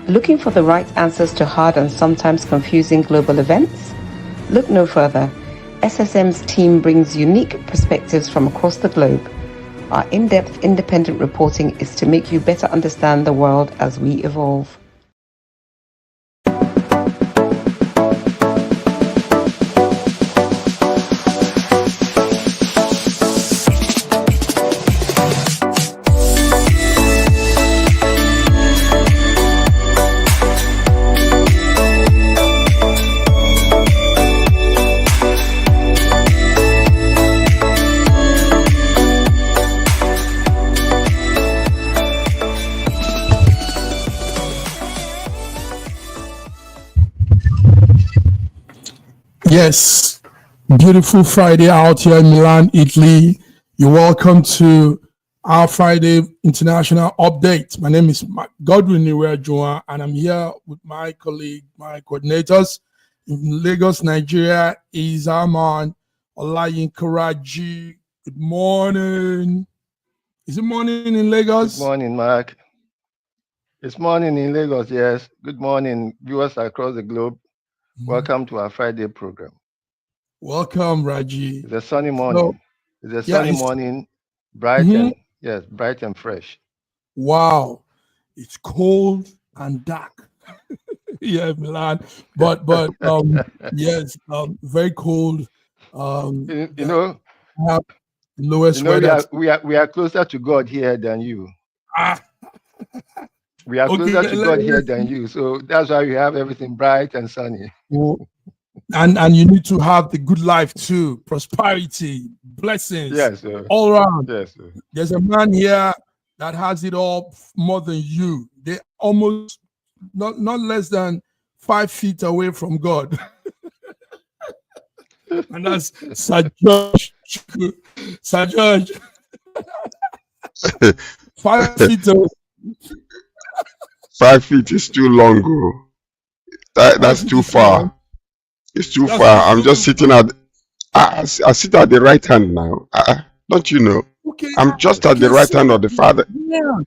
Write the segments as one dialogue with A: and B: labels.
A: Looking for the right answers to hard and sometimes confusing global events? Look no further. SSM's team brings unique perspectives from across the globe. Our in-depth independent reporting is to make you better understand the world as we evolve.
B: Yes, beautiful Friday out here in Milan, Italy. You're welcome to our Friday International Update. My name is Godwin Iweala, and I'm here with my colleague, my coordinators. In Lagos, Nigeria, is our man, Olayinka Raji. Good morning. Is it morning in Lagos?
C: Good morning, Mark. It's morning in Lagos, yes. Good morning, viewers across the globe. Welcome to our Friday program.
B: Welcome, Raji.
C: It's a sunny morning. Morning, bright bright and fresh.
B: Wow, it's cold and dark. Yeah, Milan, but yes, very cold. Lowest weather.
C: We are closer to God here than you. We are closer to God here than you, so that's why we have everything bright and sunny.
B: And you need to have the good life too, prosperity, blessings, all around.
C: Yes, sir.
B: There's a man here that has it all more than you. They almost not less than 5 feet away from God. And that's Sir George. Sir George. 5 feet away.
D: 5 feet is too long, bro. That's too far. It's too far. I'm just sitting at. I sit at the right hand now. Don't you know?
B: Okay,
D: I'm just at the right hand of the Father.
B: Yeah.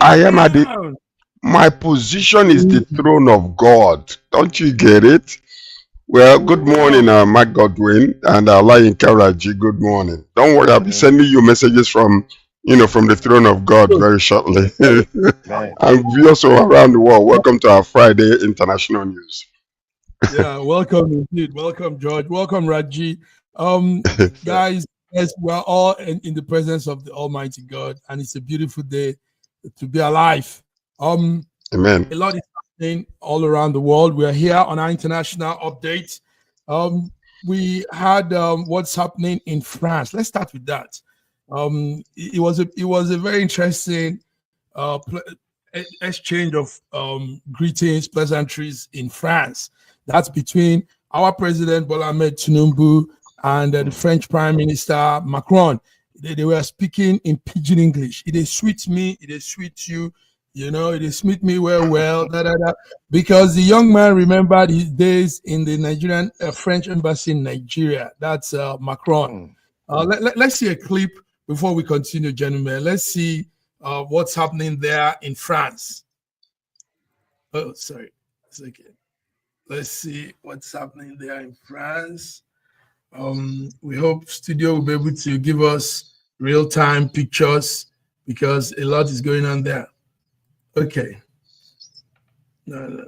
D: I am at the. My position is the throne of God. Don't you get it? Well, good morning, Mark Godwin and Olayinka Raji. Good morning. Don't worry, I'll be sending you messages from the throne of God very shortly. And viewers around the world, welcome to our Friday International News.
B: Yeah, welcome indeed. Welcome, George. Welcome, Raji. Guys, yes, we're all in the presence of the Almighty God, and it's a beautiful day to be alive.
D: Amen.
B: A lot is happening all around the world. We are here on our international update. We had what's happening in France. Let's start with that. It was a very interesting exchange of greetings, pleasantries in France. That's between our president Bola Ahmed Tinubu and the French Prime Minister Macron. They were speaking in pidgin English. It is sweet me, it is sweet you. It is sweet me well, because the young man remembered his days in the Nigerian French embassy in Nigeria. That's Macron. Let's see a clip before we continue, gentlemen. Let's see what's happening there in France. Oh, sorry. A second. Let's see what's happening there in France. We hope studio will be able to give us real-time pictures because a lot is going on there. Okay. No.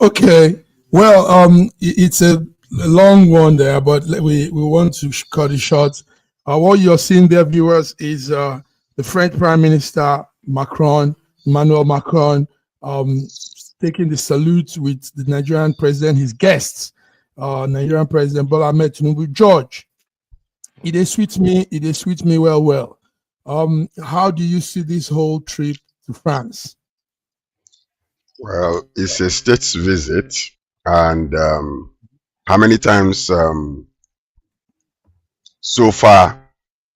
B: Okay. Well, it's a long one there, but we want to cut it short. What you're seeing there, viewers, is the French Prime Minister Emmanuel Macron, taking the salute with the Nigerian president, his guests, Nigerian President Bola Ahmed Tinubu. George, it is sweet me well. How do you see this whole trip to France?
D: Well, it's a state's visit, and how many times so far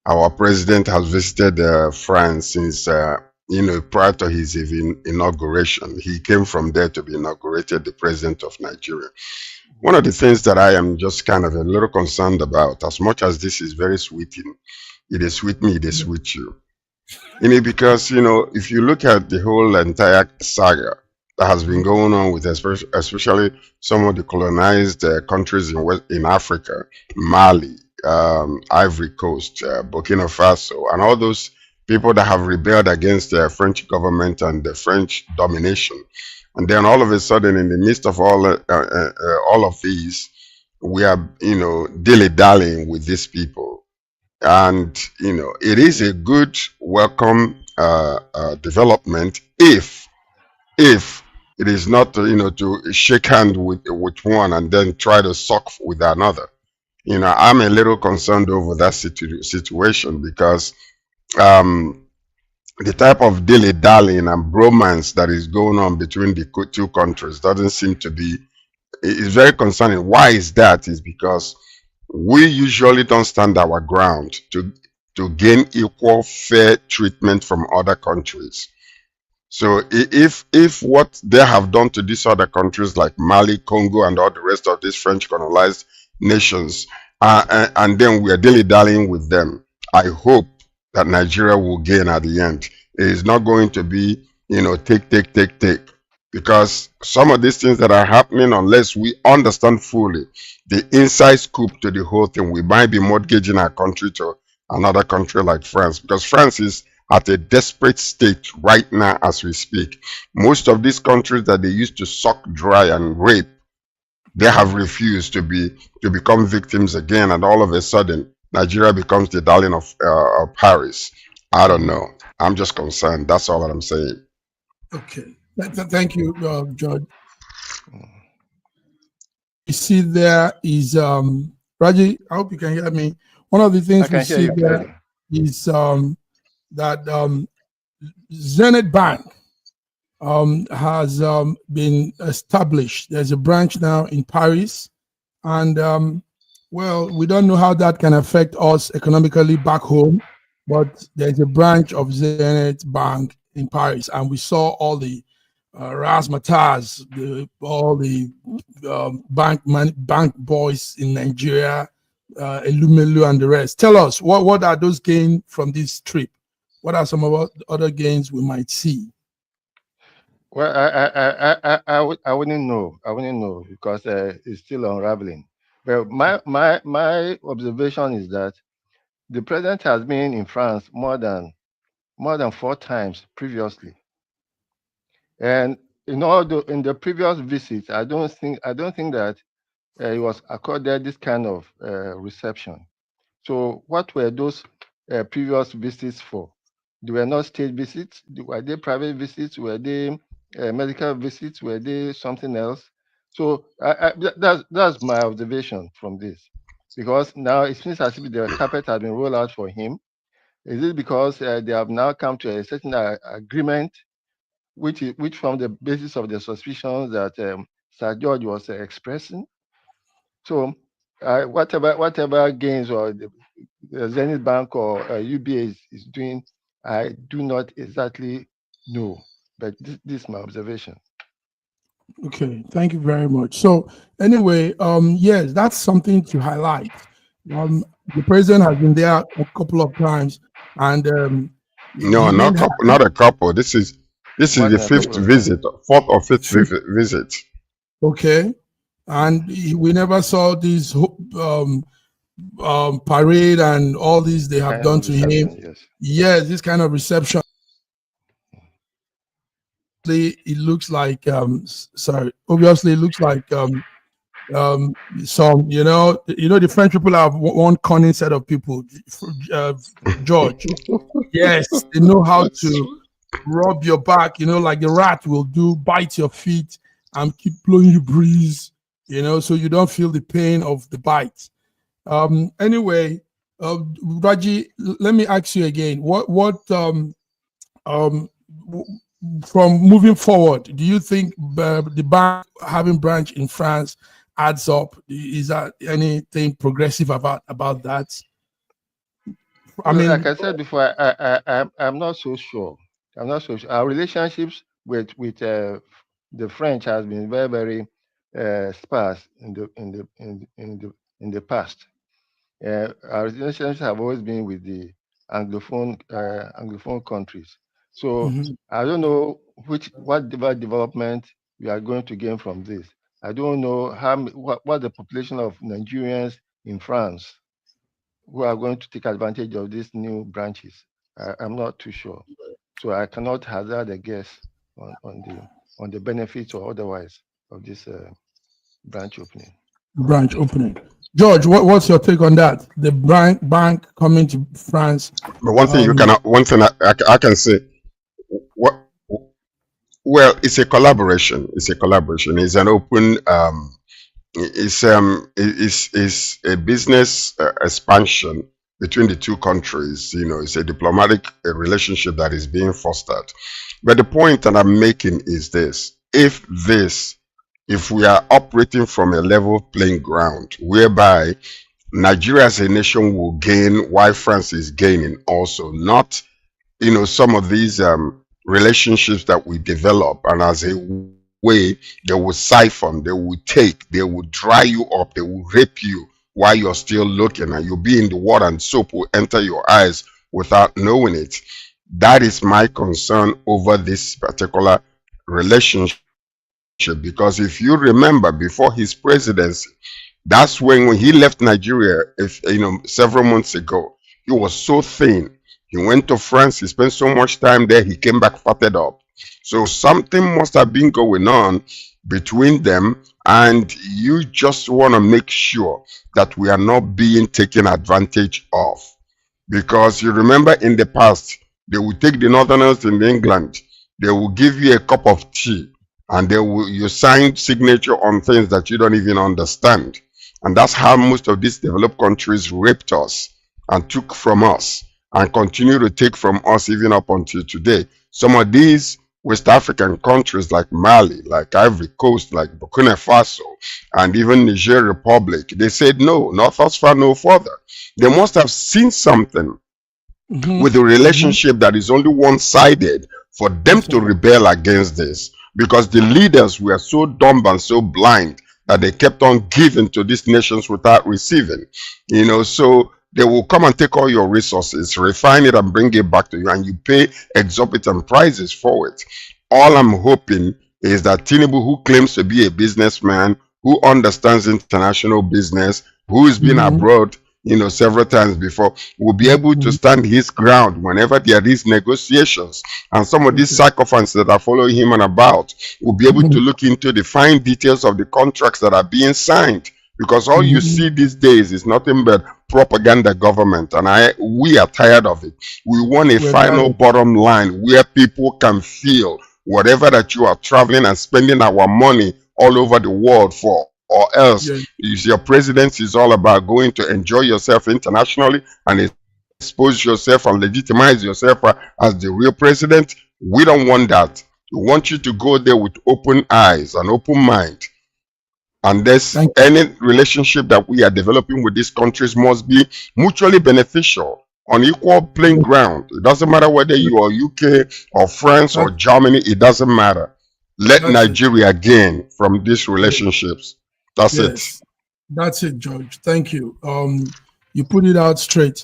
D: our president has visited France since prior to his inauguration. He came from there to be inaugurated the president of Nigeria. One of the things that I am just kind of a little concerned about, as much as this is very sweeting, it is sweet me, it is sweet you. Because if you look at the whole entire saga that has been going on with especially some of the colonized countries in Africa, Mali, Ivory Coast, Burkina Faso, and all those people that have rebelled against the French government and the French domination. And then all of a sudden, in the midst of all of these, we are, dilly-dallying with these people. And, it is a good, welcome development if it is not, to shake hand with one and then try to suck with another. I'm a little concerned over that situation because the type of dilly-dallying and bromance that is going on between the two countries doesn't seem to be, it's very concerning. Why is that? Is because we usually don't stand our ground to gain equal, fair treatment from other countries. So if what they have done to these other countries like Mali, Congo, and all the rest of these French colonized nations, and then we are dilly-dallying with them, I hope that Nigeria will gain at the end. It is not going to be, take. Because some of these things that are happening, unless we understand fully the inside scoop to the whole thing, we might be mortgaging our country to another country like France. Because France is at a desperate state right now as we speak. Most of these countries that they used to suck dry and rape, they have refused to become victims again, and all of a sudden Nigeria becomes the darling of Paris. I don't know. I'm just concerned. That's all that I'm saying.
B: Okay. Thank you, George. You see there is Raji, I hope you can hear me. One of the things we see there is that Zenith Bank has been established. There's a branch now in Paris, and well, we don't know how that can affect us economically back home, but there's a branch of Zenith Bank in Paris, and we saw all the razzmatazz, all the bank boys in Nigeria, Elumelu and the rest. Tell us, what are those gains from this trip? What are some of the other gains we might see?
C: Well, I wouldn't know. I wouldn't know because it's still unraveling. But my observation is that the president has been in France more than 4 times previously, and in the previous visits, I don't think that he was accorded this kind of reception. So, what were those previous visits for? They were not state visits. Were they private visits? Were they medical visits? Were they something else? So that's my observation from this, because now it seems as if the carpet has been rolled out for him. Is it because they have now come to a certain agreement, which formed the basis of the suspicions that Sir George was expressing? So whatever gains or the Zenith Bank or UBA is doing, I do not exactly know, but this is my observation.
B: Okay, thank you very much. So anyway, yes, that's something to highlight. The president has been there a couple of times, and
D: no, not a couple. This is the 5th visit, 4th or 5th visit.
B: Okay, and we never saw this parade and all these they have done to him.
C: Yes.
B: Yes, this kind of reception. it looks like obviously it looks like some the French people have one cunning set of people. George, yes, they know how to rub your back, like the rat will do, bite your feet and keep blowing you breeze, so you don't feel the pain of the bite. Anyway, Raji, let me ask you again, what from moving forward, do you think the bank having branch in France adds up? Is that anything progressive about that? I mean,
C: like I said before, I'm not so sure. I'm not so sure. Our relationships with the French has been very, very sparse in the past. Our relationships have always been with the Anglophone countries. So I don't know what development we are going to gain from this. I don't know what the population of Nigerians in France who are going to take advantage of these new branches. I'm not too sure, so I cannot hazard a guess on the benefits or otherwise of this branch opening.
B: George, what's your take on that? The bank coming to France.
D: But one thing I can say, well, it's a collaboration. It's an open. It's a business expansion between the two countries. It's a diplomatic relationship that is being fostered. But the point that I'm making is this: if we are operating from a level playing ground whereby Nigeria as a nation will gain while France is gaining also, not some of these relationships that we develop, and as a way they will siphon, they will take, they will dry you up, they will rape you while you're still looking, and you'll be in the water and soap will enter your eyes without knowing it. That is my concern over this particular relationship, because if you remember, before his presidency, that's when he left Nigeria, several months ago, he was so thin. He went to France, he spent so much time there, he came back fatted up. So something must have been going on between them, and you just want to make sure that we are not being taken advantage of. Because you remember in the past, they would take the Northerners in England, they will give you a cup of tea, and you sign signature on things that you don't even understand. And that's how most of these developed countries raped us and took from us and continue to take from us even up until today. Some of these West African countries like Mali, like Ivory Coast, like Burkina Faso, and even Niger Republic, they said no, not thus far, no further. They must have seen something with a relationship that is only one-sided for them to rebel against this, because the leaders were so dumb and so blind that they kept on giving to these nations without receiving. So they will come and take all your resources, refine it and bring it back to you, and you pay exorbitant prices for it. All I'm hoping is that Tinubu, who claims to be a businessman, who understands international business, who has been abroad several times before, will be able to stand his ground whenever there is negotiations. And some of these sycophants that are following him on about will be able to look into the fine details of the contracts that are being signed. Because all you see these days is nothing but propaganda government, and we are tired of it. We want a final bottom line where people can feel whatever that you are traveling and spending our money all over the world for, or else your presidency is all about going to enjoy yourself internationally and expose yourself and legitimize yourself as the real president. We don't want that. We want you to go there with open eyes and open mind. And there's any relationship that we are developing with these countries must be mutually beneficial on equal playing ground. It doesn't matter whether you are UK or France or Germany, it doesn't matter. Let Nigeria gain from these relationships. That's it.
B: That's it, George. Thank you. You put it out straight.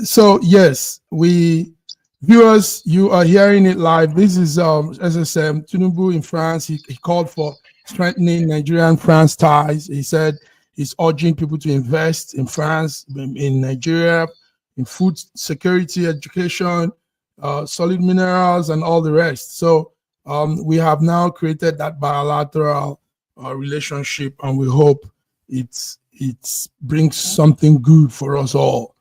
B: So yes, viewers, you are hearing it live. This is SSM Tinubu in France. He called for strengthening Nigerian-France ties. He said he's urging people to invest in France, in Nigeria, in food security, education, solid minerals, and all the rest. So We have now created that bilateral relationship, and we hope it brings something good for us all.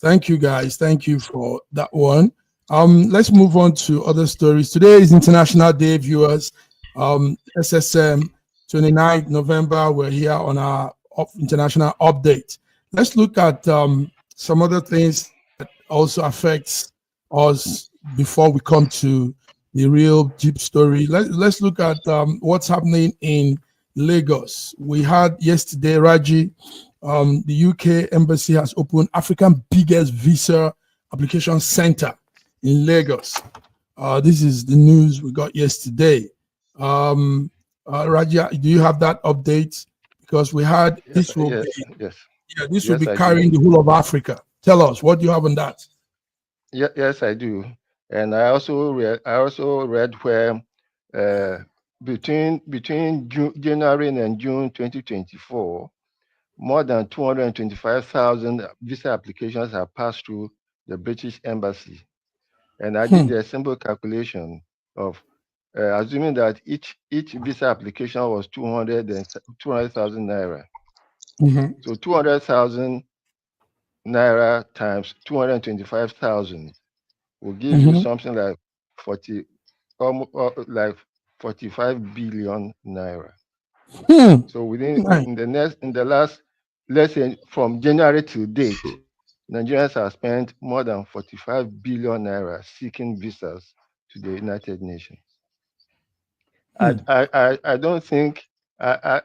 B: Thank you, guys. Thank you for that one. Let's move on to other stories. Today is International Day, viewers. SSM 29th November. We're here on our international update. Let's look at some other things that also affects us before we come to the real deep story. Let's look at what's happening in Lagos. We had yesterday, Raji, the UK embassy has opened African biggest visa application center in Lagos. This is the news we got yesterday. Raji, do you have that update? Because we had this will be carrying the whole of Africa. Tell us, what do you have on that?
C: Yes, I do. And I also read where between January and June 2024, more than 225,000 visa applications have passed through the British Embassy. And I did the simple calculation of assuming that each visa application was 200,000 naira. So 200,000 naira times 225,000 will give you something like 45 billion naira. So in the last, let's say from January to date, Nigerians have spent more than 45 billion naira seeking visas to the United Nations. I don't think I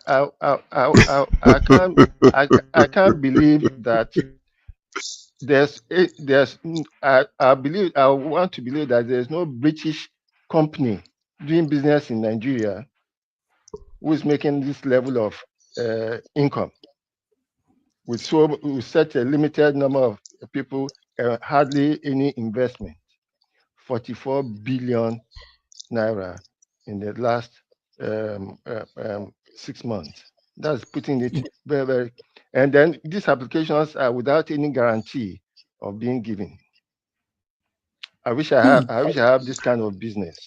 C: can't believe that I want to believe that there's no British company doing business in Nigeria who is making this level of income with such a limited number of people, hardly any investment. 44 billion naira in the last 6 months. That's putting it very, very. And then these applications are without any guarantee of being given. I wish I have this kind of business.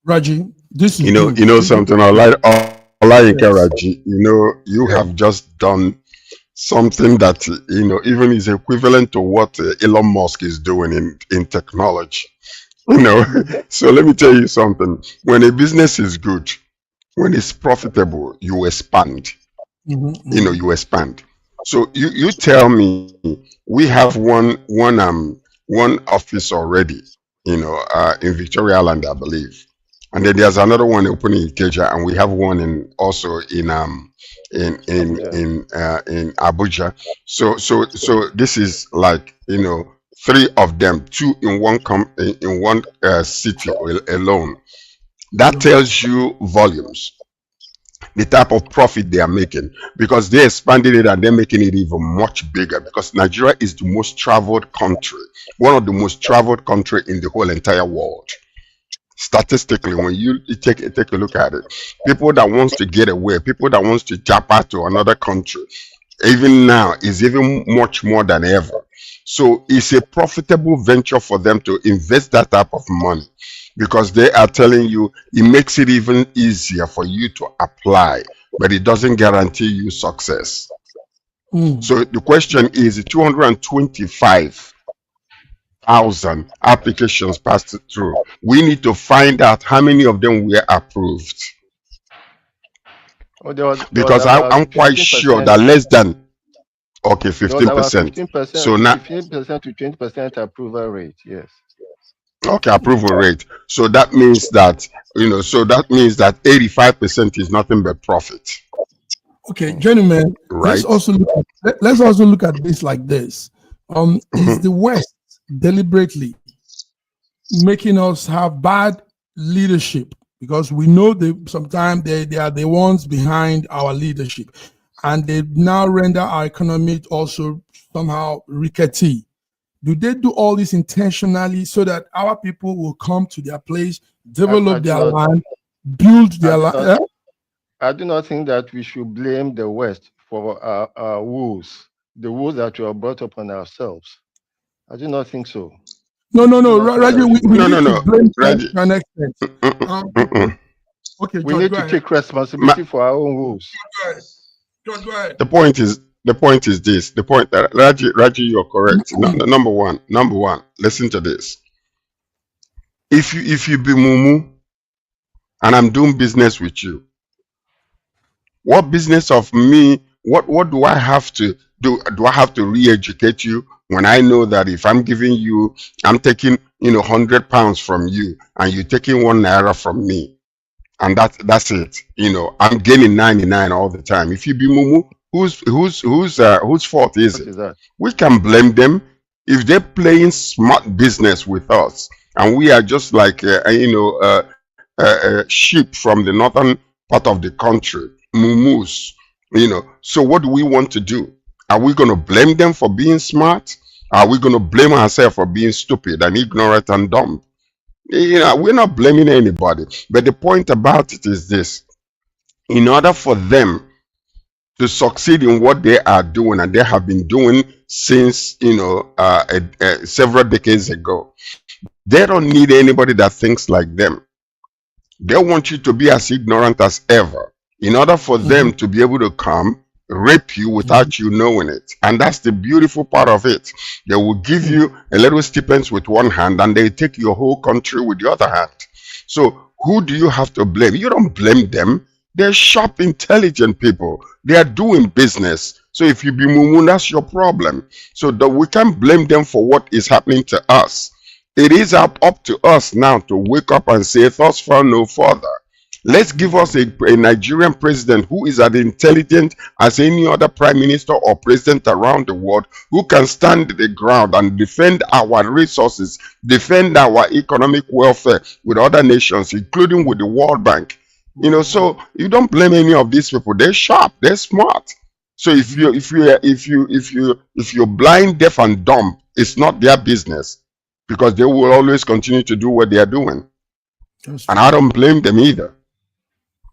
B: Raji, this is
D: you know something. I like Raji. You have just done something that even is equivalent to what Elon Musk is doing in technology. So let me tell you something. When a business is good, when it's profitable, you expand. You expand. So you tell me, we have one office already, in Victoria Island, I believe, and then there's another one opening in Ikeja, and we have one also in Abuja. So this is like 3 of them, 2 in one city alone. That tells you volumes, the type of profit they are making, because they expanded it and they're making it even much bigger, because Nigeria is the most traveled country, one of the most traveled country in the whole entire world. Statistically, when you take a look at it, people that wants to get away, people that wants to jump out to another country, even now is even much more than ever. So it's a profitable venture for them to invest that type of money, because they are telling you it makes it even easier for you to apply, but it doesn't guarantee you success. So the question is, 225,000 applications passed through. We need to find out how many of them were approved. Because I'm quite sure that less than 15%. So now
C: 15% to 20% approval rate, yes.
D: Okay, approval rate. So that means that 85% is nothing but profit.
B: Okay, gentlemen,
D: right.
B: let's also look at this like this. Is the West deliberately making us have bad leadership? Because we know sometimes they are the ones behind our leadership, and they now render our economy also somehow rickety. Do they do all this intentionally so that our people will come to their place, develop their land, build their land?
C: I do not think that we should blame the West for our woes, the woes that we have brought upon ourselves. I do not think so.
B: No,
C: Not
B: Raji, we
D: No,
B: need
D: no,
B: to
D: no,
B: blame France
D: Reggie.
B: to an extent.
D: Mm-mm.
B: Okay,
C: We
B: George,
C: need
B: go
C: to
B: ahead.
C: take responsibility for our own woes.
B: George, go ahead.
D: The point is this. The point that Raji, you're correct. Number one, listen to this. If you be Mumu and I'm doing business with you, what business of me? What do I have to do? Do I have to re-educate you when I know that if I'm giving you, I'm taking £100 from you and you're taking £1 from me, and that's it. I'm gaining 99 all the time. If you be Mumu, whose fault is
C: What
D: it?
C: is that?
D: We can blame them if they're playing smart business with us, and we are just like sheep from the northern part of the country, mumus. So what do we want to do? Are we going to blame them for being smart? Are we going to blame ourselves for being stupid and ignorant and dumb? We're not blaming anybody. But the point about it is this: in order for them to succeed in what they are doing, and they have been doing since several decades ago, they don't need anybody that thinks like them. They want you to be as ignorant as ever in order for them to be able to come rape you without you knowing it. And that's the beautiful part of it. They will give you a little stipends with one hand and they take your whole country with the other hand. So who do you have to blame? You don't blame them. They're sharp, intelligent people. They are doing business. So if you be mumu, that's your problem. So that we can't blame them for what is happening to us. It is up to us now to wake up and say, thus far no further. Let's give us a Nigerian president who is as intelligent as any other prime minister or president around the world, who can stand the ground and defend our resources, defend our economic welfare with other nations, including with the World Bank. So you don't blame any of these people. They're sharp, they're smart. So if you're blind, deaf, and dumb, it's not their business, because they will always continue to do what they are doing. And I don't blame them either.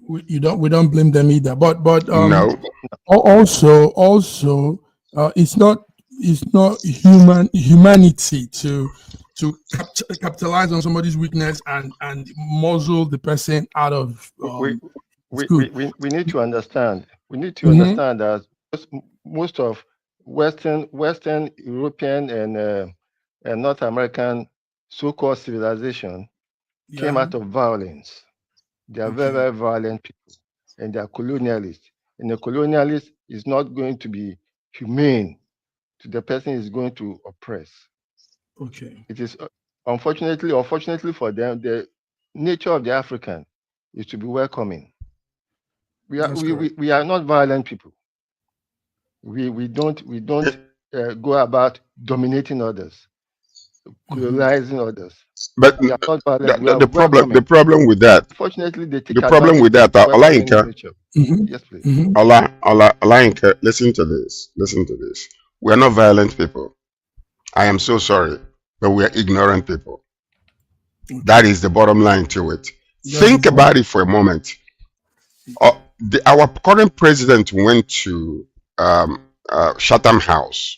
B: We don't blame them either. But
D: No.
B: Also, it's not humanity to capitalize on somebody's weakness and muzzle the person out of.
C: We need to understand. We need to understand that most of Western European and North American so-called civilization came out of violence. They are very, very violent people, and they are colonialists. And the colonialist is not going to be humane to the person is going to oppress.
B: Okay.
C: It is unfortunately for them, the nature of the African is to be welcoming. We are not violent people. We don't go about dominating others, colonizing others.
D: But
C: we are not violent.
D: the problem with that,
C: unfortunately, they take
D: the problem with that,
C: yes, please.
D: Alainka, listen to this. We are not violent people. I am so sorry, but we are ignorant people. That is the bottom line to it. Think about it for a moment. Our current president went to Chatham House,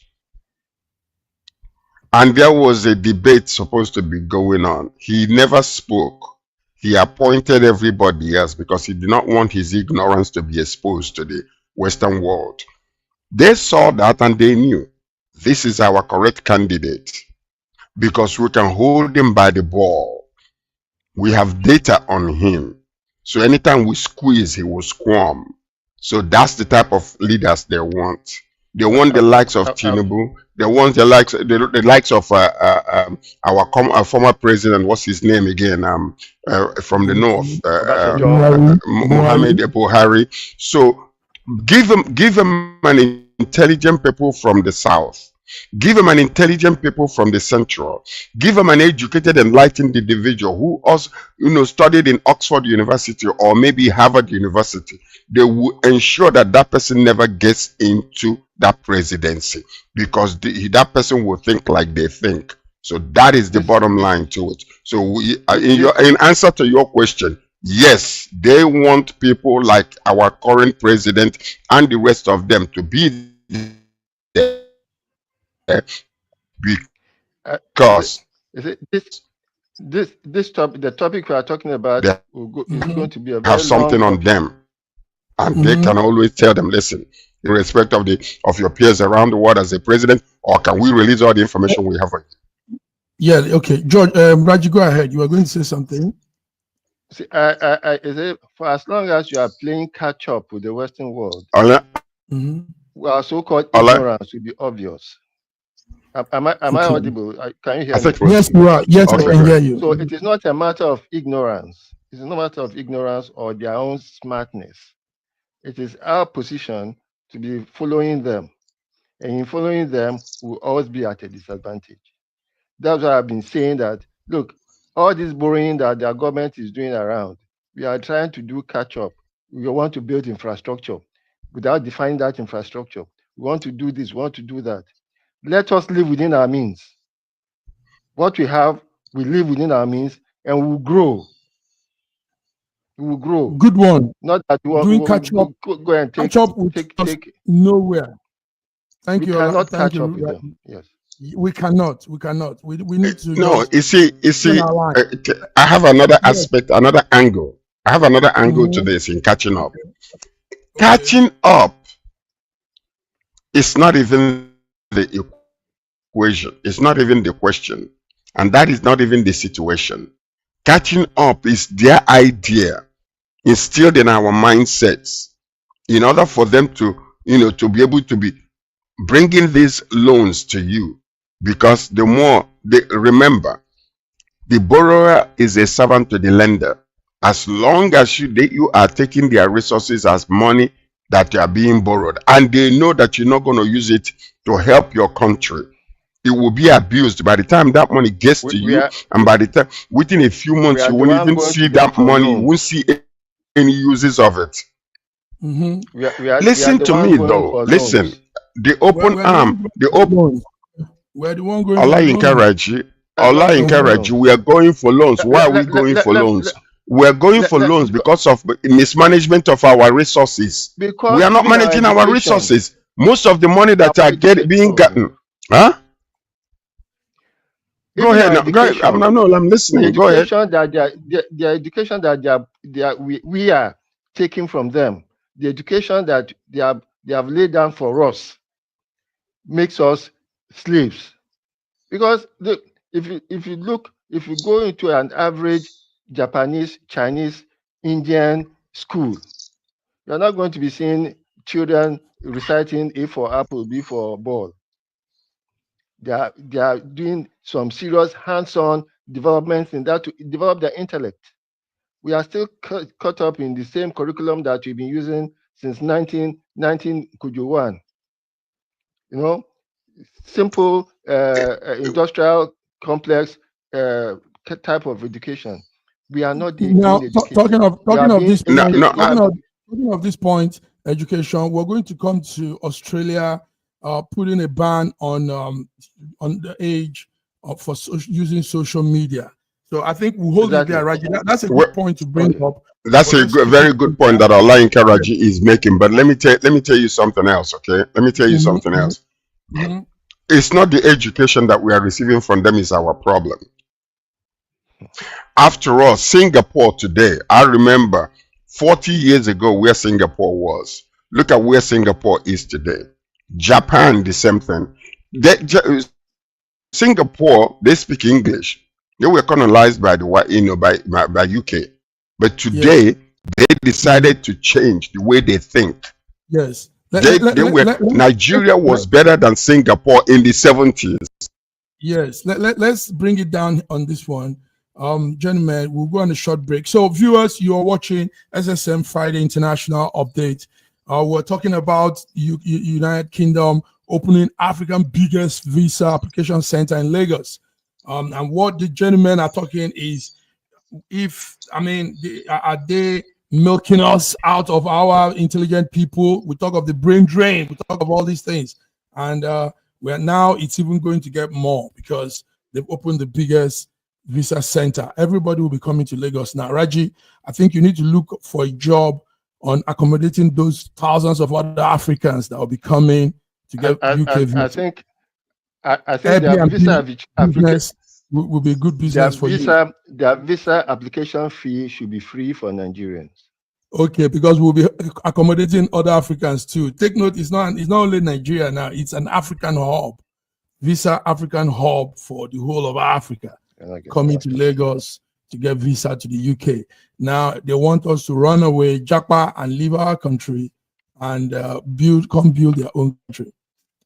D: and there was a debate supposed to be going on. He never spoke. He appointed everybody else because he did not want his ignorance to be exposed to the Western world. They saw that and they knew this is our correct candidate because we can hold him by the ball. We have data on him. So anytime we squeeze, he will squirm. So that's the type of leaders they want. They want the likes of Tinubu. They want the likes of our former president. What's his name again? From the north, Mohammed Buhari. So give them an intelligent people from the south. Give them an intelligent people from the central. Give them an educated, enlightened individual who also, studied in Oxford University or maybe Harvard University. They will ensure that that person never gets into that presidency because that person will think like they think. So that is the bottom line to it. So in answer to your question, yes, they want people like our current president and the rest of them to be there because
C: Is it this topic? The topic we are talking about
D: They
C: is going to be a
D: have
C: very
D: something
C: long
D: on them, and they can always tell them, listen, in respect of your peers around the world as a president, or can we release all the information we have on you?
B: Yeah, okay. George, Raji, go ahead. You were going to say something.
C: See, is it for as long as you are playing catch up with the Western world, our so-called ignorance will be obvious. Am I audible? Can you hear me?
B: Yes, you are. Yes, I can hear you.
C: So it is not a matter of ignorance. It's not a matter of ignorance or their own smartness. It is our position to be following them. And in following them, we'll always be at a disadvantage. That's why I've been saying that, look, all this borrowing that their government is doing around, we are trying to do catch up. We want to build infrastructure without defining that infrastructure. We want to do this, we want to do that. Let us live within our means. What we have, we live within our means, and we will grow. We will grow.
B: Good one.
C: Not that we
B: doing catch up.
C: Go and take
B: nowhere. Thank you.
C: We cannot catch up with them. Yes.
B: We cannot. We cannot. We need to.
D: No, you see, I have another aspect, another angle. I have another angle to this in catching up. Catching up is not even the equation. It's not even the question. And that is not even the situation. Catching up is their idea instilled in our mindsets in order for them to, to be able to be bringing these loans to you. Because the more they remember, the borrower is a servant to the lender. As long as you are taking their resources as money that you are being borrowed, and they know that you're not going to use it to help your country, it will be abused by the time that money gets to you, and by the time within a few months you won't even see that money. You won't see any uses of it. Listen to me though. Listen, the open arm, the open.
B: We're the one going.
D: Allah encourage you. We are going for loans. Why are we going for loans? We are going for loans because of mismanagement of our resources. We are not managing our resources. Most of the money that are being gotten, huh? Go ahead. I'm listening. Go ahead.
C: The education that we are taking from them, the education that they have laid down for us, makes us slaves. Because if you go into an average Japanese, Chinese, Indian school, you're not going to be seeing children reciting A for apple, B for ball. They are doing some serious hands-on developments in that to develop their intellect. We are still caught up in the same curriculum that we've been using since 1991. Simple industrial complex type of education. We are not
B: talking of this point, education. We're going to come to Australia, putting a ban on the age for using social media. So I think we'll hold it there, Raji. That's a good point to bring up.
D: That's a very good point that Allah Raji is making. But let me tell you something else, okay? Let me tell you something else. It's not the education that we are receiving from them is our problem. After all, Singapore today, I remember 40 years ago where Singapore was. Look at where Singapore is today. Japan, the same thing. Singapore, they speak English. They were colonized by by UK. But today, they decided to change the way they think.
B: Yes.
D: Nigeria was better than Singapore in the 70s.
B: Yes. Let's bring it down on this one. Gentlemen, we'll go on a short break. So viewers, you're watching SSM Friday International Update. We're talking about United Kingdom opening African biggest visa application center in Lagos. And what the gentlemen are talking is, are they milking us out of our intelligent people? We talk of the brain drain. We talk of all these things. And it's even going to get more because they've opened the biggest visa center. Everybody will be coming to Lagos now. Raji, I think you need to look for a job on accommodating those thousands of other Africans that will be coming to get UK visa.
C: I think their visa application.
B: will be good business for you.
C: Their visa application fee should be free for Nigerians.
B: Okay, because we'll be accommodating other Africans too. Take note, it's not only Nigeria now, it's an African hub, visa African hub for the whole of Africa, coming to Lagos to get visa to the UK. Now they want us to run away, japa, and leave our country and come build their own country.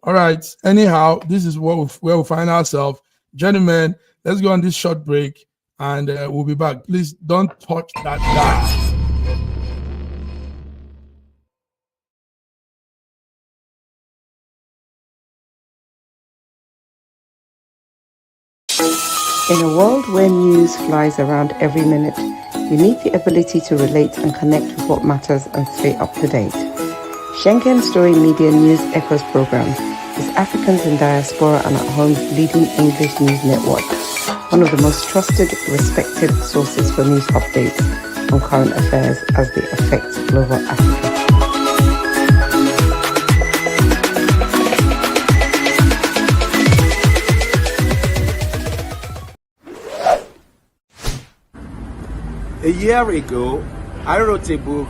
B: All right, anyhow, this is where we find ourselves. Gentlemen, let's go on this short break and we'll be back. Please don't touch that dial.
A: In a world where news flies around every minute, you need the ability to relate and connect with what matters and stay up to date. Schengen Story Media News Echoes program is Africans in Diaspora and at Home's leading English news network, one of the most trusted, respected sources for news updates on current affairs as they affect global Africa.
E: A year ago, I wrote a book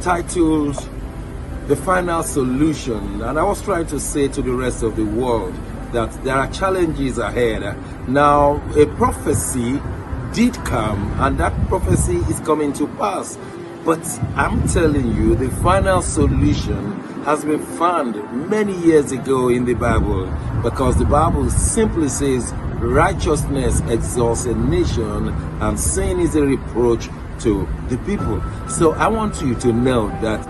E: titled The Final Solution, and I was trying to say to the rest of the world that there are challenges ahead. Now, a prophecy did come, and that prophecy is coming to pass. But I'm telling you, the final solution has been found many years ago in the Bible, because the Bible simply says, righteousness exalts a nation and sin is a reproach to the people. So I want you to know that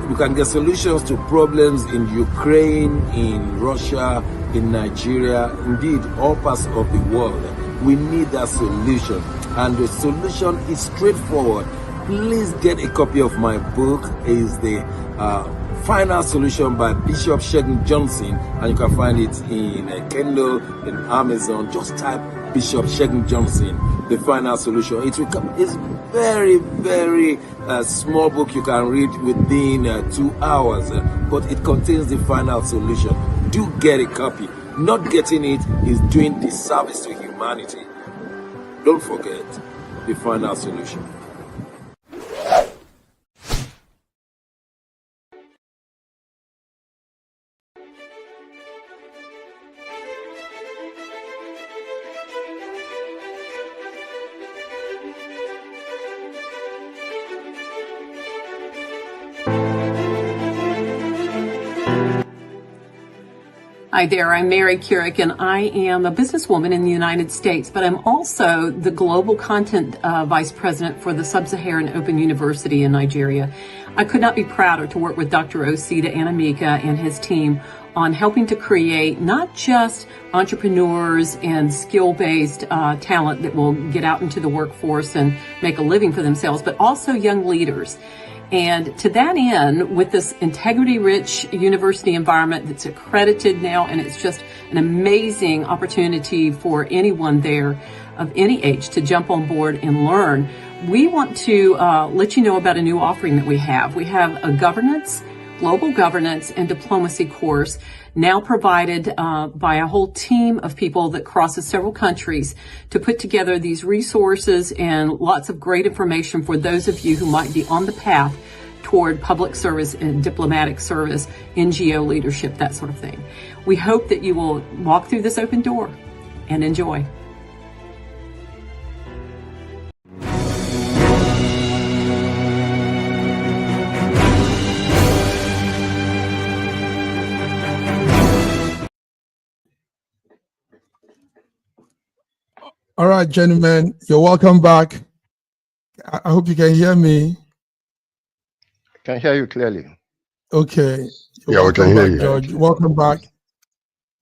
E: we can get solutions to problems in Ukraine, in Russia, in Nigeria, indeed all parts of the world. We need that solution, and the solution is straightforward. Please get a copy of my book. It's the Final Solution by Bishop Shaky Johnson, and you can find it in Kindle, in Amazon. Just type Bishop Shaky Johnson, The Final Solution. It will come. It's very, very small book you can read within 2 hours, but it contains the final solution. Do get a copy. Not getting it is doing disservice to humanity. Don't forget The Final Solution.
F: Hi there, I'm Mary Keurig, and I am a businesswoman in the United States, but I'm also the Global Content Vice President for the Sub-Saharan Open University in Nigeria. I could not be prouder to work with Dr. Osita Anamika and his team on helping to create not just entrepreneurs and skill-based talent that will get out into the workforce and make a living for themselves, but also young leaders. And to that end, with this integrity-rich university environment that's accredited now, and it's just an amazing opportunity for anyone there of any age to jump on board and learn, we want to let you know about a new offering that we have. We have a global governance and diplomacy course now provided by a whole team of people that crosses several countries to put together these resources and lots of great information for those of you who might be on the path toward public service and diplomatic service, NGO leadership, that sort of thing. We hope that you will walk through this open door and enjoy.
B: All right, gentlemen, you're welcome back. I hope you can hear me.
C: I can hear you clearly.
B: Okay.
D: Yeah, we can hear you.
B: George. Welcome back.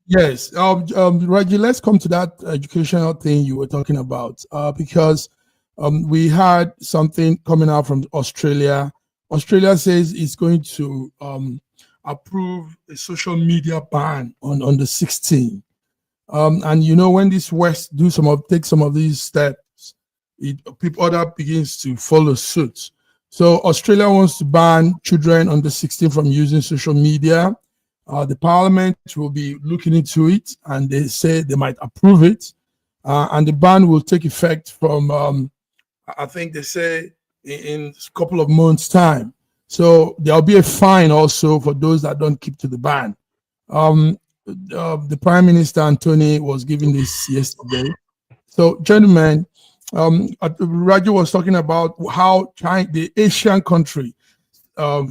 B: Yes. Reggie, let's come to that educational thing you were talking about, because we had something coming out from Australia. Australia says it's going to approve a social media ban on the 16th. And you know, when this West take some of these steps, other begins to follow suit. So Australia wants to ban children under 16 from using social media. The Parliament will be looking into it, and they say they might approve it. and the ban will take effect from, I think they say, in a couple of months' time. So there'll be a fine also for those that don't keep to the ban. The Prime Minister Anthony was giving this yesterday. So, gentlemen, Raju was talking about how China, the Asian country,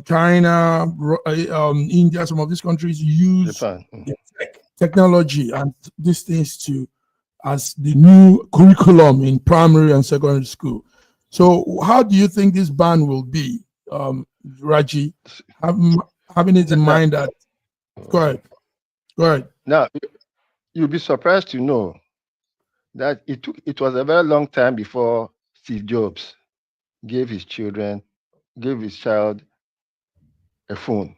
B: China, India, some of these countries use technology and these things as the new curriculum in primary and secondary school. So, how do you think this ban will be, Raji? Having it in mind that. Go ahead. Go ahead.
C: Now, you'll be surprised to know that it was a very long time before Steve Jobs gave his child a phone.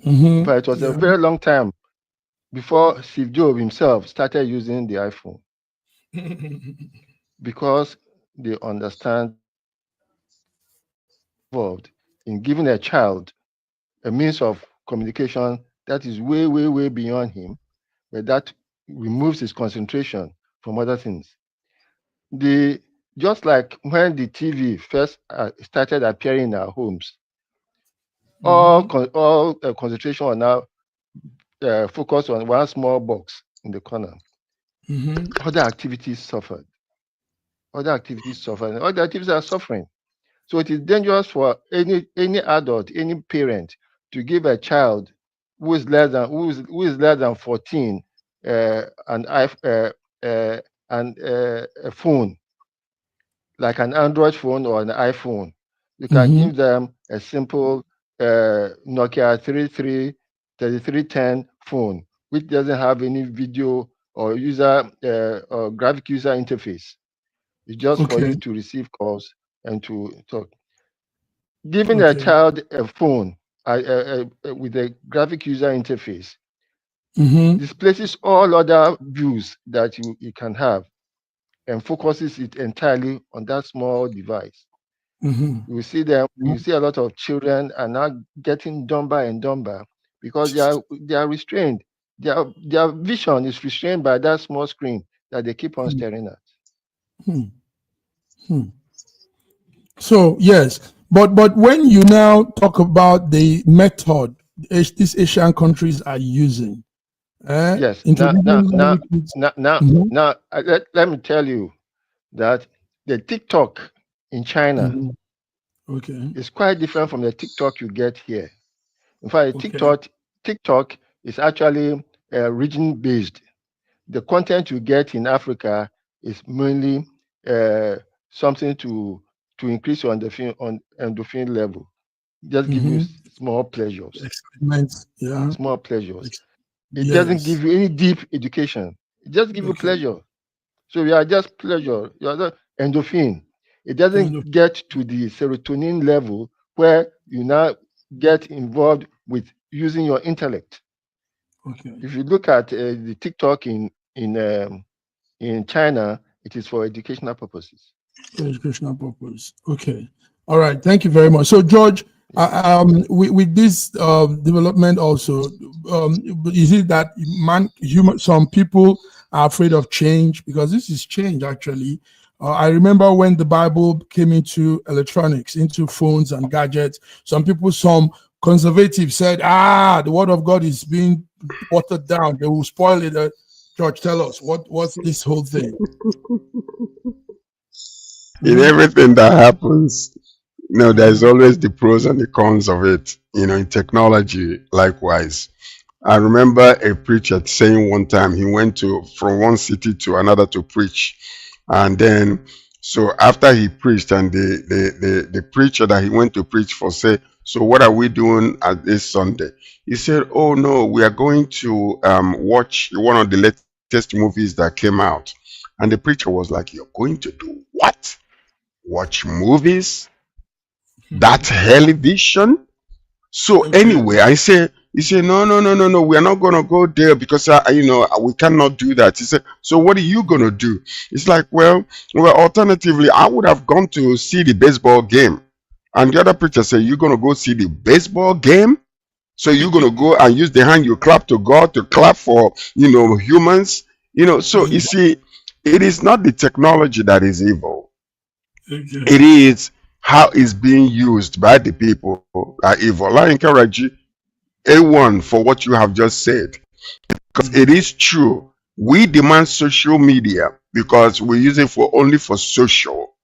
C: But it was a very long time before Steve Jobs himself started using the iPhone. Because they understand involved in giving a child a means of communication that is way, way, way beyond him, but that removes his concentration from other things. Just like when the TV first started appearing in our homes, all concentration are now focused on one small box in the corner. Other activities suffered. Other activities are suffering. So it is dangerous for any adult, any parent, to give a child who is less than 14 a phone, like an Android phone or an iPhone. You can give them a simple Nokia 3310 phone, which doesn't have any video or or graphic user interface. It's just for you to receive calls and to talk. Giving a child a phone with a graphic user interface displaces all other views that you can have and focuses it entirely on that small device. You see a lot of children are now getting dumber and dumber because they are restrained. Their vision is restrained by that small screen that they keep on staring at.
B: So yes, but when you now talk about the method these Asian countries are using,
C: yes. Now, let me tell you that the TikTok in China is quite different from the TikTok you get here. In fact, TikTok is actually region-based. The content you get in Africa is mainly something to increase your endorphin level. Just give you small pleasures. Small pleasures. It doesn't give you any deep education. It just gives you pleasure. So we are just pleasure. You are just endorphin. It doesn't get to the serotonin level where you now get involved with using your intellect. If you look at the TikTok in China, it is for educational purposes.
B: For educational purpose. Okay. All right. Thank you very much. So, George, with this development also, is it that some people are afraid of change? Because this is change, actually. I remember when the Bible came into electronics, into phones and gadgets, some conservatives said, the word of God is being watered down. They will spoil it. George, tell us, what's this whole thing?
D: In everything that happens, there's always the pros and the cons of it. In technology, likewise. I remember a preacher saying one time he went from one city to another to preach. And then, so after he preached, and the preacher that he went to preach for said, so what are we doing at this Sunday? He said, oh no, we are going to watch one of the latest movies that came out. And the preacher was like, you're going to do what? Watch movies? That's television? So anyway, he said, no, we are not going to go there because, we cannot do that. He said, so what are you going to do? It's like, well, alternatively, I would have gone to see the baseball game. And the other preacher said, you're going to go see the baseball game? So you're going to go and use the hand you clap to God to clap for, humans? So you see, it is not the technology that is evil.
B: Okay.
D: It is how it's being used by the people are evil. I encourage you, A1, for what you have just said. Because it is true. We demand social media because we use it only for social.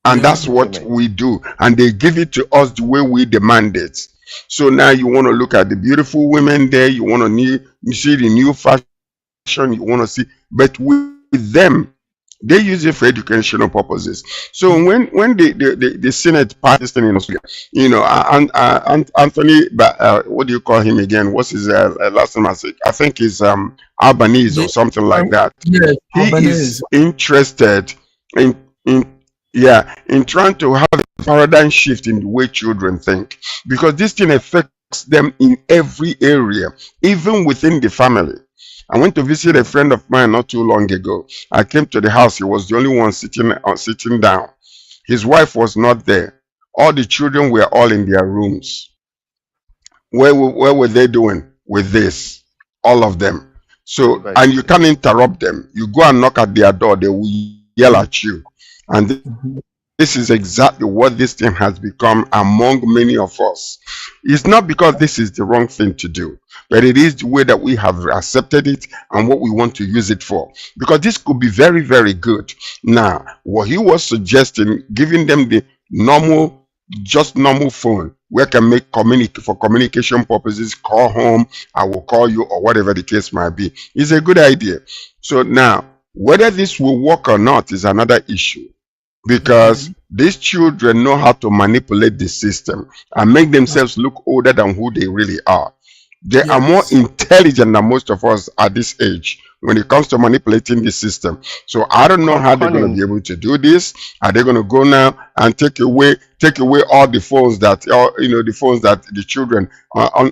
D: And that's what we do. And they give it to us the way we demand it. So now you want to look at the beautiful women there. You want to see the new fashion. You want to see. But with them, they use it for educational purposes. So when the Senate passed this thing in Australia, you know, Anthony, what do you call him again? What's his last name? I think it's Albanese or something like that.
B: Yes,
D: he
B: Albanese
D: is interested in trying to have a paradigm shift in the way children think, because this thing affects them in every area, even within the family. I went to visit a friend of mine not too long ago. I came to the house. He was the only one sitting down. His wife was not there. All the children were all in their rooms. Where were they doing with this? All of them. So, and you can't interrupt them. You go and knock at their door, they will yell at you. And this is exactly what this thing has become among many of us. It's not because this is the wrong thing to do, but it is the way that we have accepted it and what we want to use it for. Because this could be very, very good. Now, what he was suggesting, giving them the normal phone where can make for communication purposes, call home, I will call you, or whatever the case might be, is a good idea. So now, whether this will work or not is another issue, because these children know how to manipulate the system and make themselves look older than who they really are. They are more intelligent than most of us at this age when it comes to manipulating the system. So I don't know how they're going to be able to do this. Are they going to go now and take away all the phones that the phones that the children on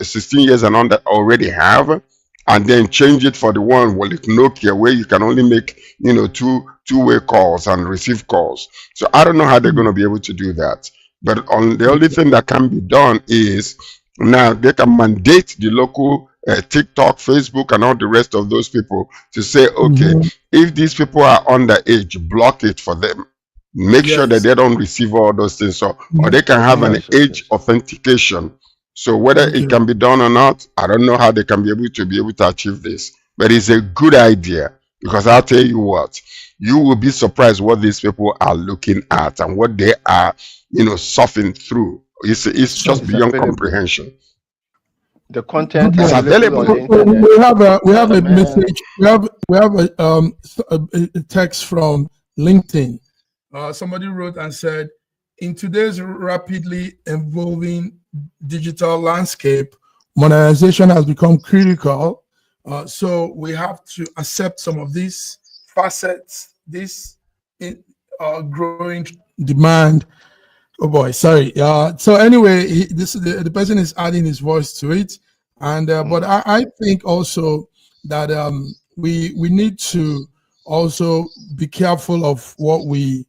D: 16 years and under already have, and then change it for the one with Nokia where you can only make two-way calls and receive calls? So I don't know how they're going to be able to do that. But the only thing that can be done is now they can mandate the local TikTok, Facebook, and all the rest of those people to say, okay, if these people are underage, block it for them. Make sure that they don't receive all those things. So, or they can have an age authentication. So whether it can be done or not, I don't know how they can be able to achieve this. But it's a good idea, because I'll tell you what, you will be surprised what these people are looking at and what they are, suffering through. It's just beyond comprehension.
C: The content
D: is available
C: on the internet.
B: We have a message. We have a text from LinkedIn. Somebody wrote and said, in today's rapidly evolving digital landscape, modernization has become critical. So we have to accept some of these facets, this growing demand. Oh boy, sorry. So anyway, the person is adding his voice to it, and but I think also that we need to also be careful of what we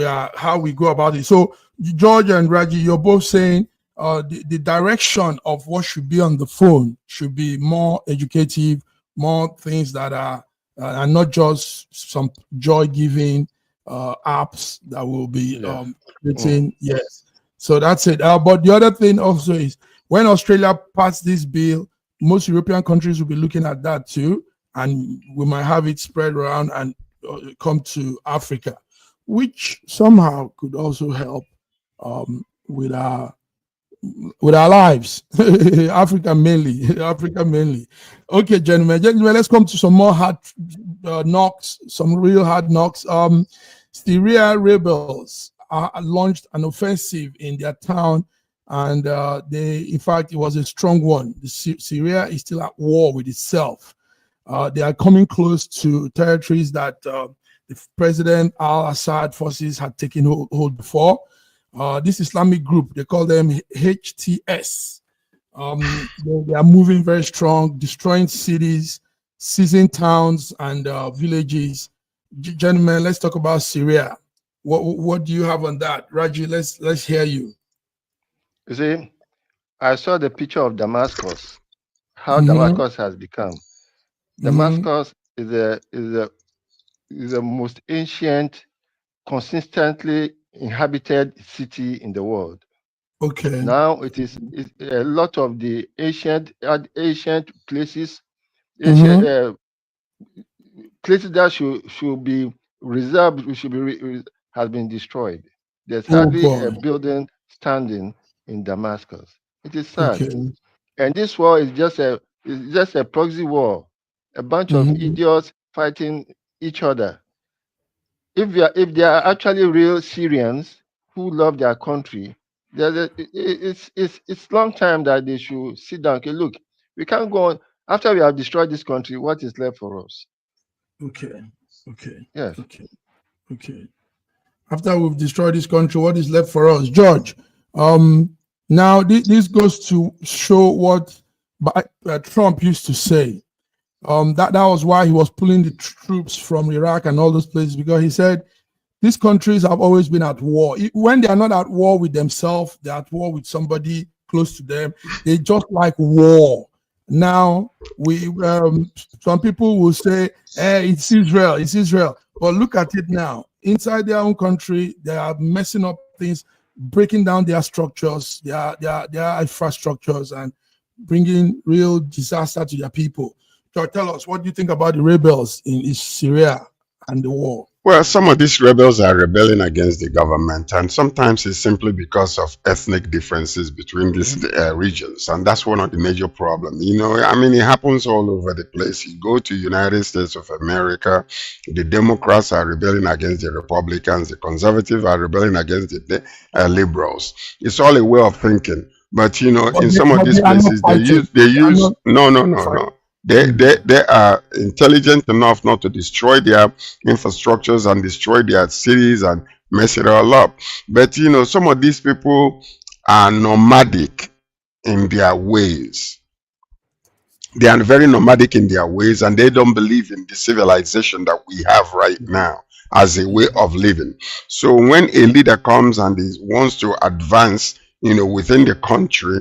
B: are, how we go about it. So George and Raji, you're both saying the direction of what should be on the phone should be more educative, more things that are not just some joy-giving apps that will be creating. Yes, so that's it. But the other thing also is, when Australia passed this bill, most European countries will be looking at that too, and we might have it spread around and come to Africa, which somehow could also help with our lives. Africa mainly. Okay, gentlemen, let's come to some more hard knocks, some real hard knocks. Syria rebels launched an offensive in their town, and in fact, it was a strong one. Syria is still at war with itself. They are coming close to territories that the President al-Assad forces had taken hold before. This Islamic group, they call them HTS. They are moving very strong, destroying cities, seizing towns and villages. Gentlemen, let's talk about Syria. What do you have on that? Raji, let's hear you.
C: You see, I saw the picture of Damascus, how Damascus has become. Damascus is a is the most ancient, consistently inhabited city in the world.
B: Okay.
C: Now it's a lot of the ancient places, places that should be reserved, has been destroyed. There's
B: Oh
C: hardly a
B: boy.
C: building standing in Damascus. It is sad.
B: Okay.
C: And this war is just a proxy war, a bunch of idiots fighting each other. If they are actually real Syrians who love their country, it's long time that they should sit down. Okay, look, we can't go on after we have destroyed this country. What is left for us?
B: Okay.
C: Yes.
B: Okay. After we've destroyed this country, what is left for us? George, now this goes to show what Trump used to say. That was why he was pulling the troops from Iraq and all those places, because he said these countries have always been at war. When they are not at war with themselves, they're at war with somebody close to them. They just like war. Now, some people will say, hey, it's Israel. But look at it now. Inside their own country, they are messing up things, breaking down their structures, their infrastructures, and bringing real disaster to their people. So tell us, what do you think about the rebels in Syria and the war?
D: Well, some of these rebels are rebelling against the government, and sometimes it's simply because of ethnic differences between these regions, and that's one of the major problems. I mean, it happens all over the place. You go to United States of America, the Democrats are rebelling against the Republicans, the Conservatives are rebelling against the Liberals. It's all a way of thinking. But in some of these places, they use no. They are intelligent enough not to destroy their infrastructures and destroy their cities and mess it all up. But some of these people are nomadic in their ways. They are very nomadic in their ways, and they don't believe in the civilization that we have right now as a way of living. So when a leader comes and wants to advance within the country,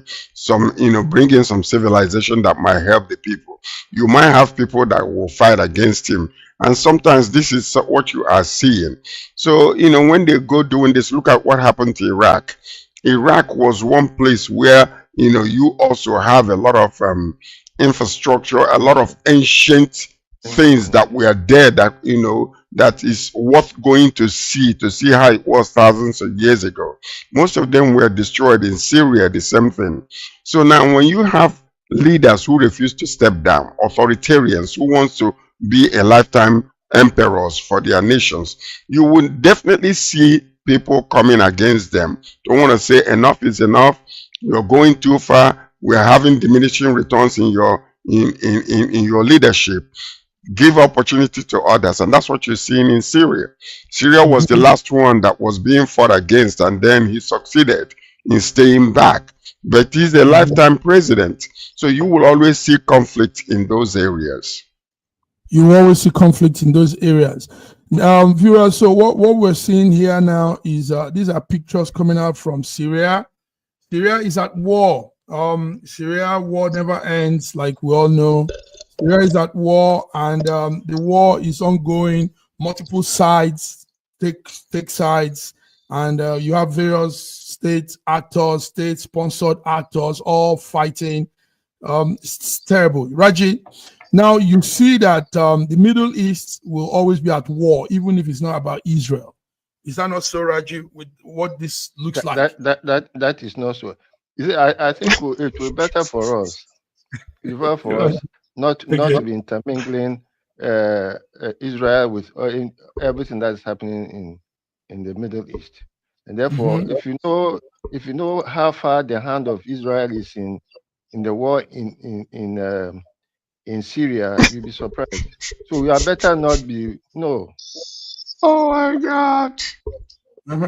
D: bring in some civilization that might help the people, you might have people that will fight against him. And sometimes this is what you are seeing. So, when they go doing this, look at what happened to Iraq. Iraq was one place where, you also have a lot of infrastructure, a lot of ancient things that were there that, that is worth going to see how it was thousands of years ago. Most of them were destroyed. In Syria, the same thing. So now when you have leaders who refuse to step down, authoritarians who want to be a lifetime emperors for their nations, you will definitely see people coming against them. Don't want to say enough is enough. You're going too far. We're having diminishing returns in your leadership. Give opportunity to others, and that's what you're seeing in Syria. Syria was the last one that was being fought against, and then he succeeded in staying back. But he's a lifetime president, so you will always see conflict in those areas.
B: You always see conflict in those areas. Viewers, so what we're seeing here now is these are pictures coming out from Syria. Syria is at war. Syria war never ends, like we all know. Syria is at war, and the war is ongoing. Multiple sides take sides, and you have various state actors, state-sponsored actors, all fighting. It's terrible. Raji, now you see that the Middle East will always be at war, even if it's not about Israel. Is that not so, Raji, with what this looks like?
C: That is not so. You see, I think it will be better for us. Not to be intermingling Israel with everything that is happening in the Middle East. And therefore, if you know how far the hand of Israel is in the war in Syria, you'll be surprised. So we are better not be
D: Oh my God.
C: I'm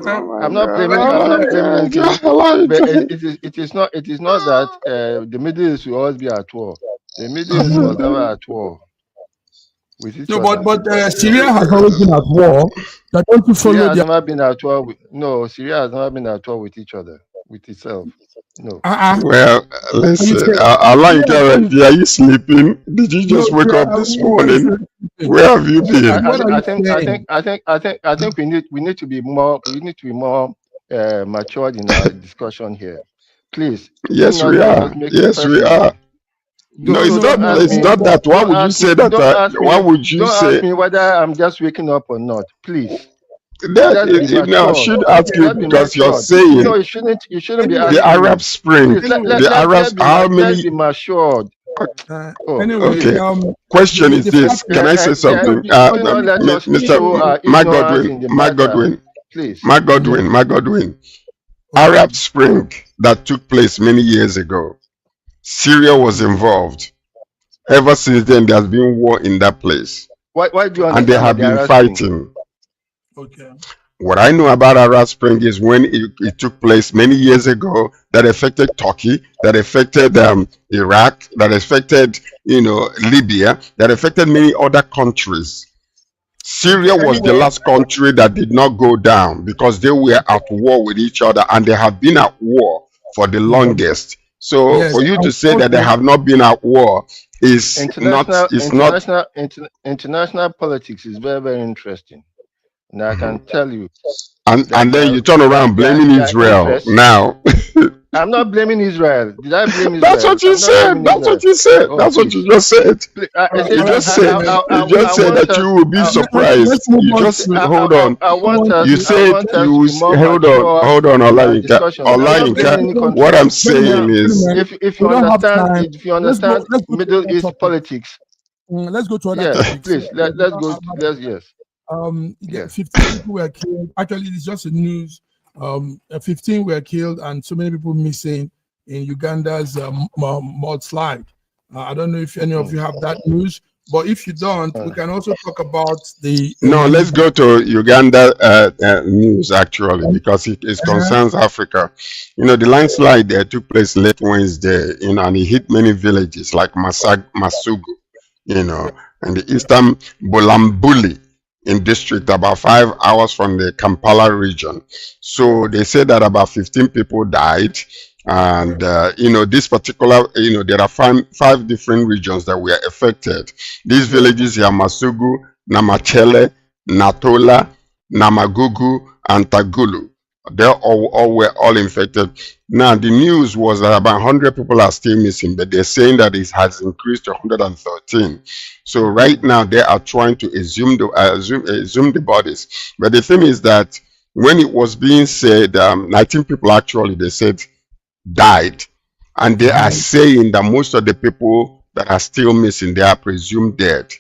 C: not blaming anything, but it is not that the Middle East will always be at war. The Middle East was never at war with each other.
B: But Syria has always been at war. Don't you follow?
C: Syria has never been at war with Syria has never been at war with each other. with itself. No.
D: Well, listen, Allah, are you sleeping? Did you just wake up this morning? Where have you been?
C: I think we need to be more matured in our discussion here. Please.
D: Yes, we are. Yes, we are. No, it's not that. Why would you say that? Why would you say?
C: Don't ask me whether I'm just waking up or not, please.
D: I should ask you because you're saying
C: no, you shouldn't be asking
D: the Arab Spring. The Arabs, how many?
C: Be matured.
D: Okay. Question is this: can I say something, Mr. Godwin? Arab Spring that took place many years ago. Syria was involved. Ever since then, there's been war in that place.
C: Why do you understand?
D: And they have been fighting.
B: Okay.
D: What I know about Arab Spring is when it took place many years ago, that affected Turkey, that affected Iraq, that affected Libya, that affected many other countries. Syria was the last country that did not go down because they were at war with each other, and they have been at war for the longest. So for you to say that they have not been at war is
C: international politics is very, very interesting. And I can tell you.
D: And then you turn around blaming Israel now.
C: I'm not blaming Israel. Did I blame Israel?
D: That's what you said. That's what you said. That's what you just said. You just said that you will be surprised. You just hold on. You said you will hold on, Olayinka. What I'm saying is,
C: if you understand Middle East politics.
B: Let's go to other
C: topics. Please, let's go. Yes.
B: 15 people were killed. Actually, it's just a news. 15 were killed and so many people missing in Uganda's mudslide. I don't know if any of you have that news, but if you don't, we can also talk about the.
D: No, let's go to Uganda news actually, because it concerns Africa. The landslide took place late Wednesday, and it hit many villages like Masugu, and the eastern Bulambuli in district, about 5 hours from the Kampala region. So they said that about 15 people died. And, this particular, there are five different regions that were affected. These villages are Masugu, Namachele, Natola, Namagugu, and Tagulu. They were infected. Now, the news was that about 100 people are still missing, but they're saying that it has increased to 113. So right now, they are trying to exhume the bodies. But the thing is that when it was being said, 19 people actually, they said, died. And they are saying that most of the people that are still missing, they are presumed dead.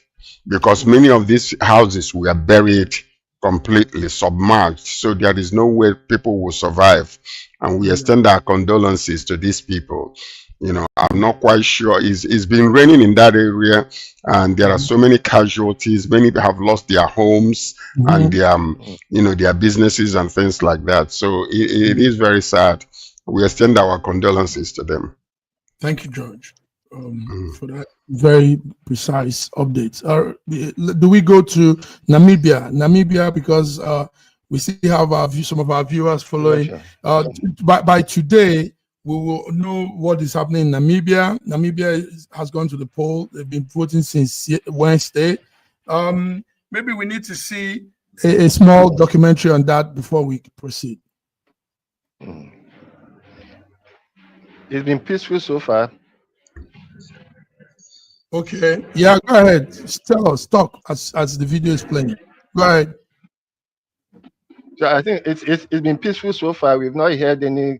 D: Because many of these houses were buried completely submerged, so there is no way people will survive, and we extend our condolences to these people. I'm not quite sure. It's been raining in that area, and there are so many casualties. Many have lost their homes and their businesses and things like that. So it is very sad. We extend our condolences to them.
B: Thank you, George, for that very precise updates. Do we go to Namibia, because we still have some of our viewers following. By today, we will know what is happening in Namibia. Namibia has gone to the poll. They've been voting since Wednesday. Maybe we need to see a small documentary on that before we proceed.
C: It's been peaceful so far.
B: Okay. Yeah, go ahead. Tell us, talk as the video is playing. Go ahead.
C: So I think it's been peaceful so far. We've not heard any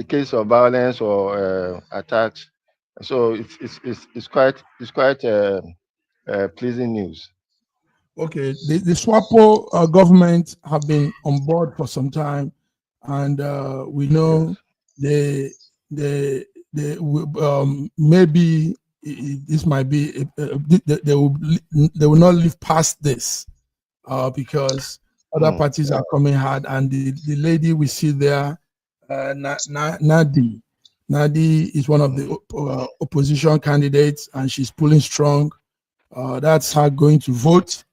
C: case of violence or attacks. So it's quite pleasing news.
B: Okay. The SWAPO government have been on board for some time, and we know they maybe. This might be they will not live past this because other parties are coming hard, and the lady we see there, Nadi is one of the opposition candidates, and she's pulling strong. That's her going to vote.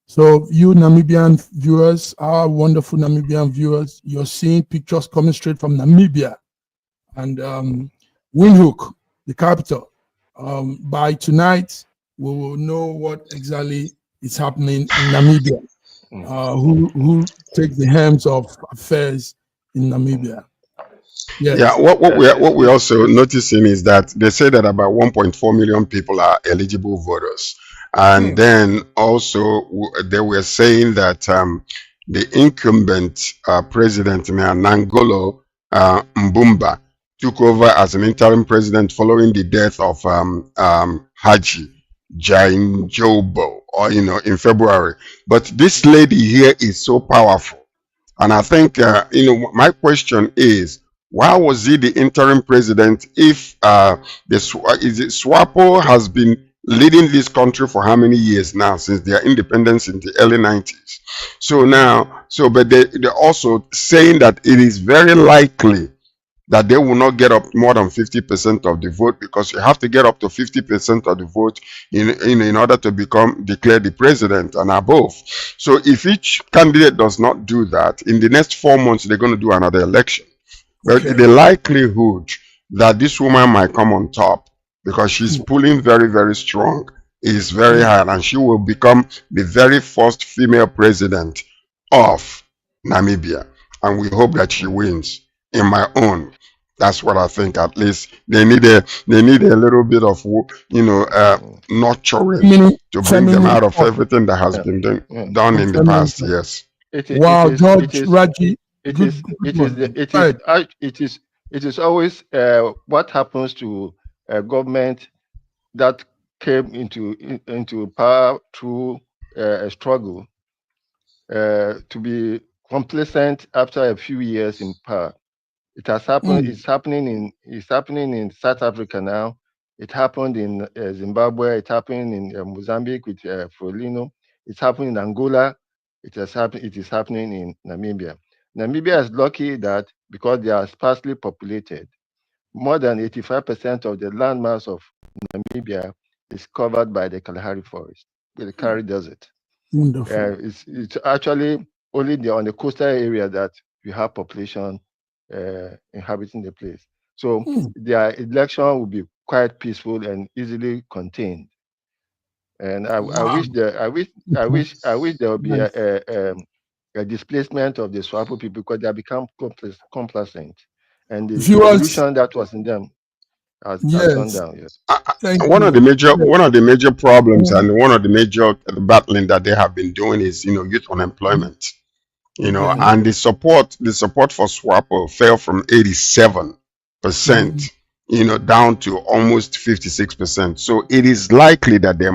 B: So you Namibian viewers, our wonderful Namibian viewers, you're seeing pictures coming straight from Namibia. and Windhoek, the capital. By tonight, we will know what exactly is happening in Namibia. Who takes the helms of affairs in Namibia? Yes.
D: Yeah, what we're also noticing is that they say that about 1.4 million people are eligible voters, and then also they were saying that the incumbent president Nangolo Mbumba took over as an interim president following the death of Haji Jainjobo, or in February. But this lady here is so powerful. And I think, my question is, why was he the interim president if SWAPO has been leading this country for how many years now, since their independence in the early 90s? So now, but they're also saying that it is very likely that they will not get up more than 50% of the vote, because you have to get up to 50% of the vote in order to declare the president and above. So if each candidate does not do that, in the next 4 months, they're going to do another election. But the likelihood that this woman might come on top, because she's pulling very, very strong, is very high, and she will become the very first female president of Namibia. And we hope that she wins. In my own, that's what I think. At least they need a little bit of nurturing to bring them out of everything that has been done in the past. Yes.
B: Raji.
C: It is always what happens to a government that came into power through a struggle to be complacent after a few years in power. It has happened. It's happening in South Africa now. It happened in Zimbabwe. It happened in Mozambique with Frelimo. It's happening in Angola. It is happening in Namibia. Namibia is lucky that because they are sparsely populated, more than 85% of the landmass of Namibia is covered by the Kalahari Forest, the Kalahari Desert.
B: Wonderful.
C: It's actually only on the coastal area that you have population inhabiting the place. So their election will be quite peaceful and easily contained. And I wish there will be a displacement of the SWAPO people, because they have become complacent, and the solution that was in them has gone down. Yes.
D: One of the major problems and one of the major battling that they have been doing is youth unemployment. And the support for SWAPO fell from 87%, down to almost 56%. So it is likely that they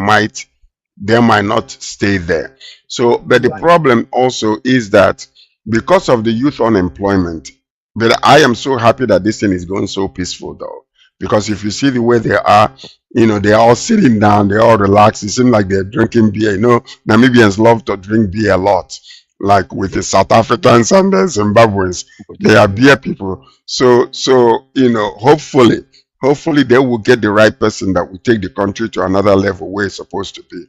D: might not stay there. So, but the problem also is that because of the youth unemployment, but I am so happy that this thing is going so peaceful though, because if you see the way they are, they're all sitting down, they're all relaxed. It seems like they're drinking beer. Namibians love to drink beer a lot. Like with the South Africans and the Zimbabweans, they are beer people. So hopefully they will get the right person that will take the country to another level where it's supposed to be.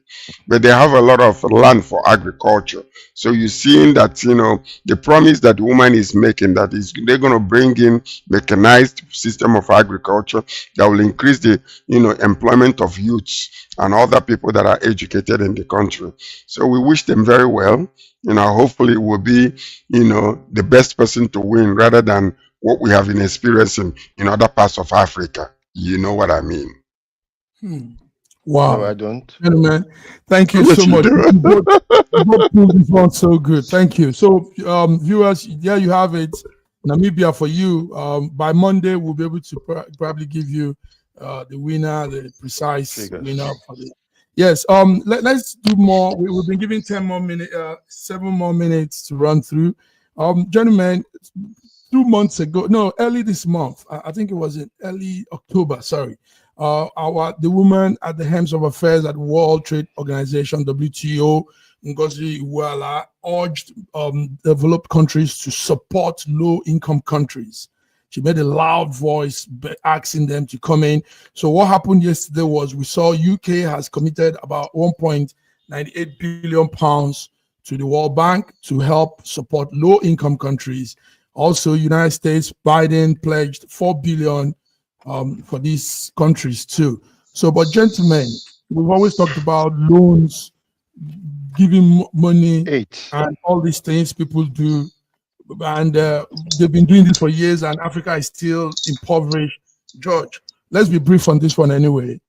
D: But they have a lot of land for agriculture. So you're seeing that, the promise that the woman is making, that is they're going to bring in mechanized system of agriculture that will increase the, employment of youths and other people that are educated in the country. So we wish them very well. Hopefully it will be, the best person to win rather than what we have been experiencing in other parts of Africa. You know what I mean?
B: Wow.
C: No, I don't.
B: Gentlemen, thank you so much. Both proved so good. Thank you. So, viewers, there you have it. Namibia for you. By Monday, we'll be able to probably give you the winner, the precise winner for the. Yes. Let's do more. We've been given 7 more minutes to run through. Gentlemen, 2 months ago, early this month, I think it was in early October. Sorry, the woman at the helms of affairs at World Trade Organization (WTO), Okonjo-Iweala, urged developed countries to support low-income countries. She made a loud voice asking them to come in. So what happened yesterday was we saw UK has committed about £1.98 billion to the World Bank to help support low-income countries Also, United States, Biden pledged $4 billion for these countries too. So, but gentlemen, we've always talked about loans, giving money, and all these things people do. And they've been doing this for years, and Africa is still impoverished. George, let's be brief on this one anyway.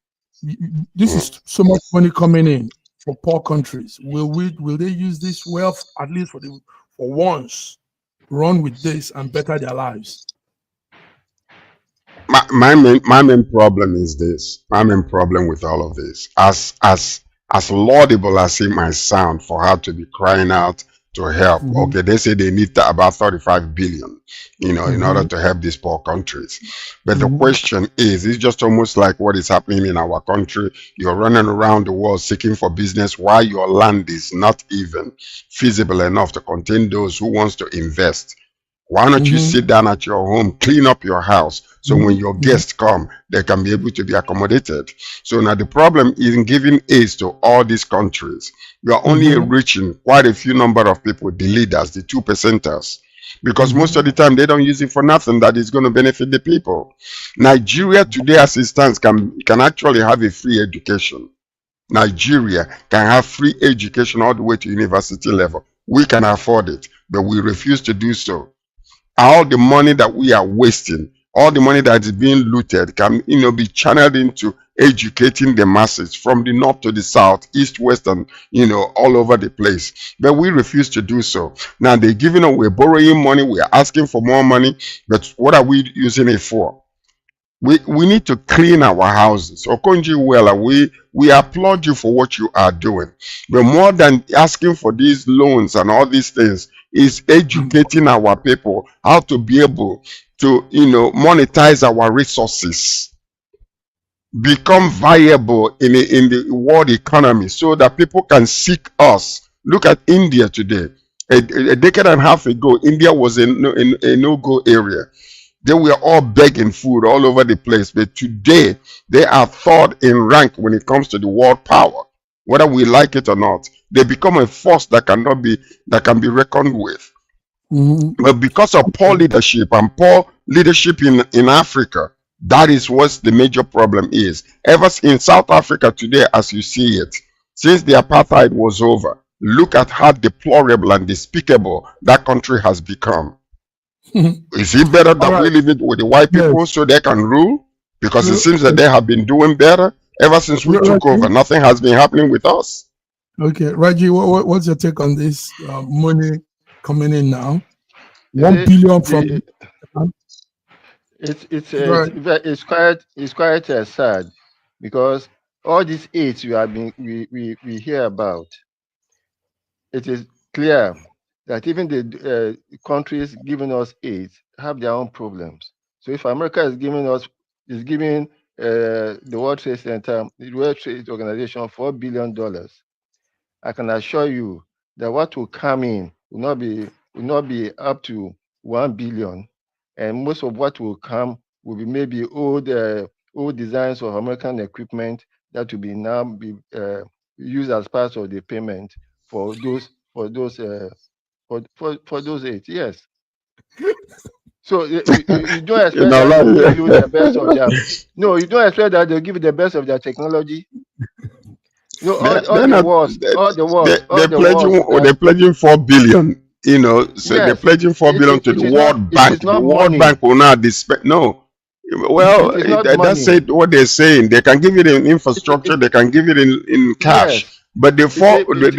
B: This is so much money coming in for poor countries. Will they use this wealth, at least for once, run with this and better their lives?
D: My main problem is this. My main problem with all of this, as laudable as it might sound for her to be crying out to help. Okay, they say they need about 35 billion, in order to help these poor countries. But the question is, it's just almost like what is happening in our country. You're running around the world seeking for business while your land is not even feasible enough to contain those who wants to invest. Why don't you sit down at your home, clean up your house, so when your guests come, they can be able to be accommodated? So now the problem is in giving aid to all these countries. You are only reaching quite a few number of people, the leaders, the 2%ers, because most of the time they don't use it for nothing that is going to benefit the people. Nigeria today, as it stands, can actually have a free education. Nigeria can have free education all the way to university level. We can afford it, but we refuse to do so. All the money that we are wasting, all the money that is being looted can be channeled into educating the masses from the north to the south, east, west, and all over the place. But we refuse to do so. Now they're giving away, we're borrowing money, we're asking for more money, but what are we using it for? We need to clean our houses. Okonjo-Iweala, we applaud you for what you are doing. But more than asking for these loans and all these things, is educating our people how to be able to, monetize our resources, become viable in the world economy so that people can seek us. Look at India today. A decade and a half ago, India was a no-go area. They were all begging food all over the place. But today, they are third in rank when it comes to the world power. Whether we like it or not, they become a force that can be reckoned with. But because of poor leadership and poor leadership in Africa, that is what the major problem is. Ever in South Africa today, as you see it, since the apartheid was over, look at how deplorable and despicable that country has become. Is it better that we leave it with the white people so they can rule? Because it seems that they have been doing better. Ever since we took over, nothing has been happening with us.
B: Okay, Raji, what's your take on this money coming in now? 1 billion from
C: it's quite sad, because all these aids we hear about, it is clear that even the countries giving us aid have their own problems. So if America is giving the World Trade Center, the World Trade Organization, $4 billion, I can assure you that what will come in will not be up to 1 billion, and most of what will come will be maybe old designs of American equipment that will now be used as part of the payment for those aids. Yes. So you don't expect that they'll give you the best of their. No, you don't expect that they'll give you the best of their technology. No,
D: they're pledging 4 billion. So they're pledging 4 billion to the World Bank. The World Bank will not dispense. No. Well, that's what they're saying. They can give it in infrastructure. They can give it in cash. Yes. But the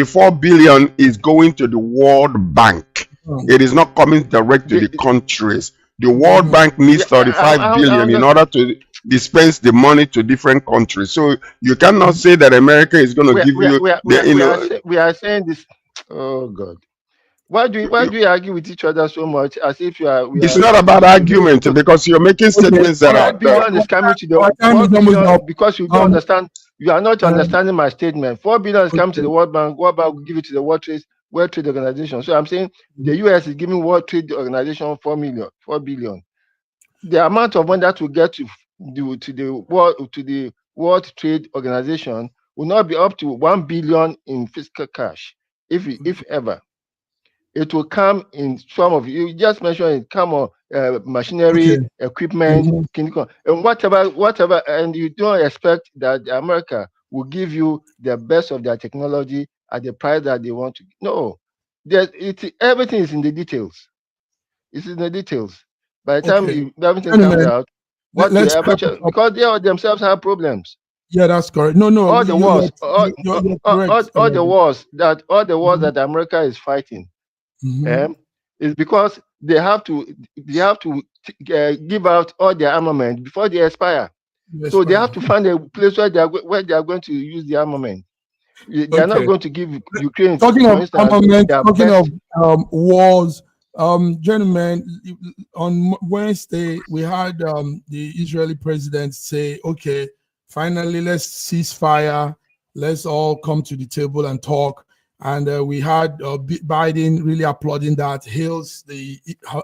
D: 4 billion is going to the World Bank. It is not coming direct to the countries. The World Bank needs 35 billion in order to dispense the money to different countries. So you cannot say that America is going to give you.
C: We are saying this. Oh God. Why do you argue with each other so much as if you are?
D: It's not about argument, because you're making statements that are.
C: 4 billion is coming to the 4 billion, because you don't understand. You are not understanding my statement. 4 billion is coming to the World Bank. World Bank will give it to the World Trade Organization. So I'm saying the US is giving World Trade Organization 4 billion. The amount of money that will get to the World Trade Organization will not be up to 1 billion in fiscal cash, if ever. it will come in some of you just mentioned it, come on, machinery, equipment, and whatever, and you don't expect that America will give you the best of their technology at the price that they want to. No, everything is in the details. It's in the details. By the time everything comes out, because they themselves have problems.
B: Yeah, that's correct.
C: All the wars, all the wars that America is fighting, is because they have to give out all their armament before they expire. So they have to find a place where they are going to use the armament. They are not going to give Ukraine.
B: Talking of armament, talking of wars, gentlemen, on Wednesday we had the Israeli president say, "Okay, finally, let's cease fire. Let's all come to the table and talk." And we had Biden really applauding that, hails the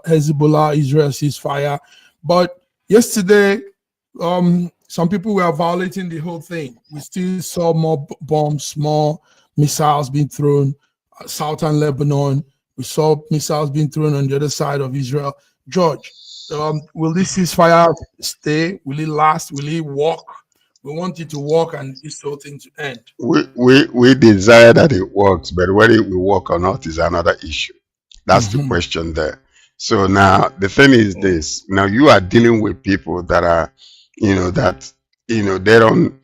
B: Hezbollah-Israel ceasefire. But yesterday, some people were violating the whole thing. We still saw more bombs, more missiles being thrown, southern Lebanon. We saw missiles being thrown on the other side of Israel. George, will this ceasefire stay? Will it last? Will it work? We want it to work and this whole thing to end.
D: We desire that it works, but whether it will work or not is another issue. That's the question there. So now the thing is this. Now you are dealing with people that are, they don't,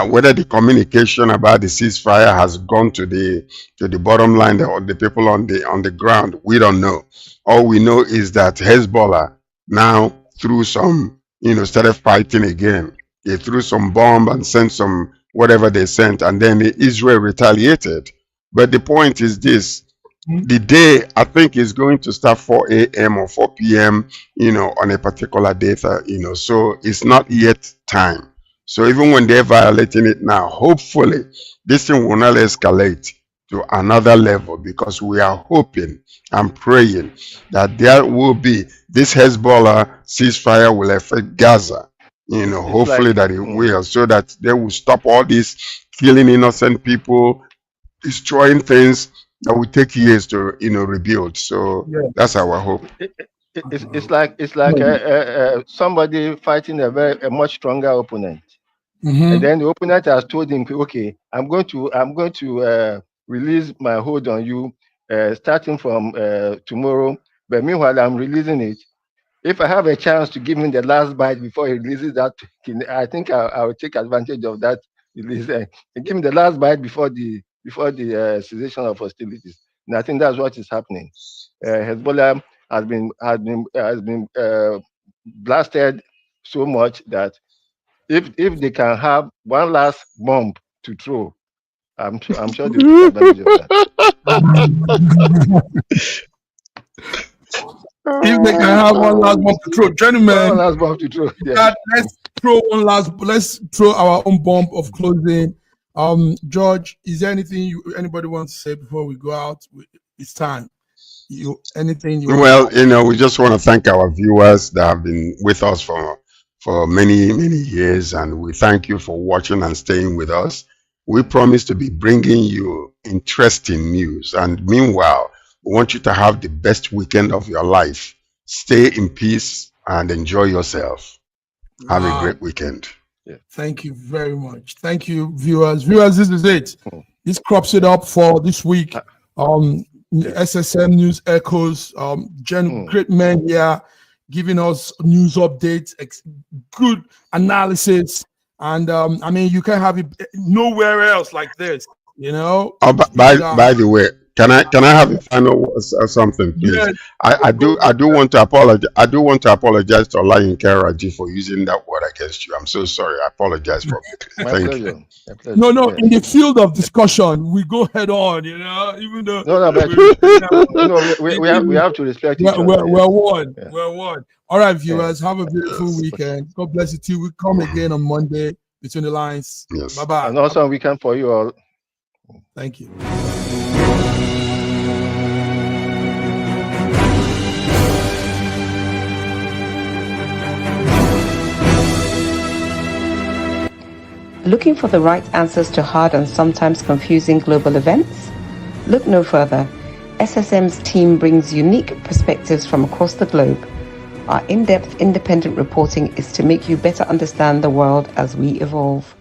D: whether the communication about the ceasefire has gone to the bottom line or the people on the ground, we don't know. All we know is that Hezbollah now threw some, started fighting again. They threw some bomb and sent some whatever they sent, and then Israel retaliated. But the point is this: the day I think is going to start 4 a.m. or 4 p.m. On a particular data, so it's not yet time. So even when they're violating it now, hopefully this thing will not escalate to another level, because we are hoping and praying that there will be this Hezbollah ceasefire will affect Gaza. Hopefully that it will, so that they will stop all this killing innocent people, destroying things that will take years to rebuild. So that's our hope.
C: It's like somebody fighting a much stronger opponent, and then the opponent has told him, "Okay, I'm going to release my hold on you starting from tomorrow, but meanwhile I'm releasing it. If I have a chance to give him the last bite before he releases that, I think I will take advantage of that release and give him the last bite before the cessation of hostilities." And I think that's what is happening. Hezbollah has been blasted so much that if they can have one last bomb to throw, I'm sure they'll take advantage of that.
B: If they can have one last bomb to throw, gentlemen.
C: One last bomb to throw. Yeah.
B: Let's throw our own bomb of closing. George, is there anything anybody wants to say before we go out? It's time. Anything you?
D: Well, we just want to thank our viewers that have been with us for many, many years, and we thank you for watching and staying with us. We promise to be bringing you interesting news, and meanwhile, we want you to have the best weekend of your life. Stay in peace and enjoy yourself. Have a great weekend.
C: Yeah.
B: Thank you very much. Thank you, viewers. Viewers, this is it. This crops it up for this week. SSM News Echoes, great men here giving us news updates, good analysis, and you can have it nowhere else like this.
D: Oh, by the way, can I have a final something, please?
B: Yes.
D: I do want to apologize. I do want to apologize to Olayinka Raji for using that word against you. I'm so sorry. I apologize for it. Thank you.
B: No. In the field of discussion, we go head on. Even though
C: we have to respect each other.
B: We're one. Yeah. We're one. All right, viewers. Have a beautiful weekend. God bless you too. We come again on Monday between the lines.
D: Yes.
B: Bye bye.
C: And also a weekend for you all.
B: Thank you.
A: Looking for the right answers to hard and sometimes confusing global events? Look no further. SSM's team brings unique perspectives from across the globe. Our in-depth independent reporting is to make you better understand the world as we evolve.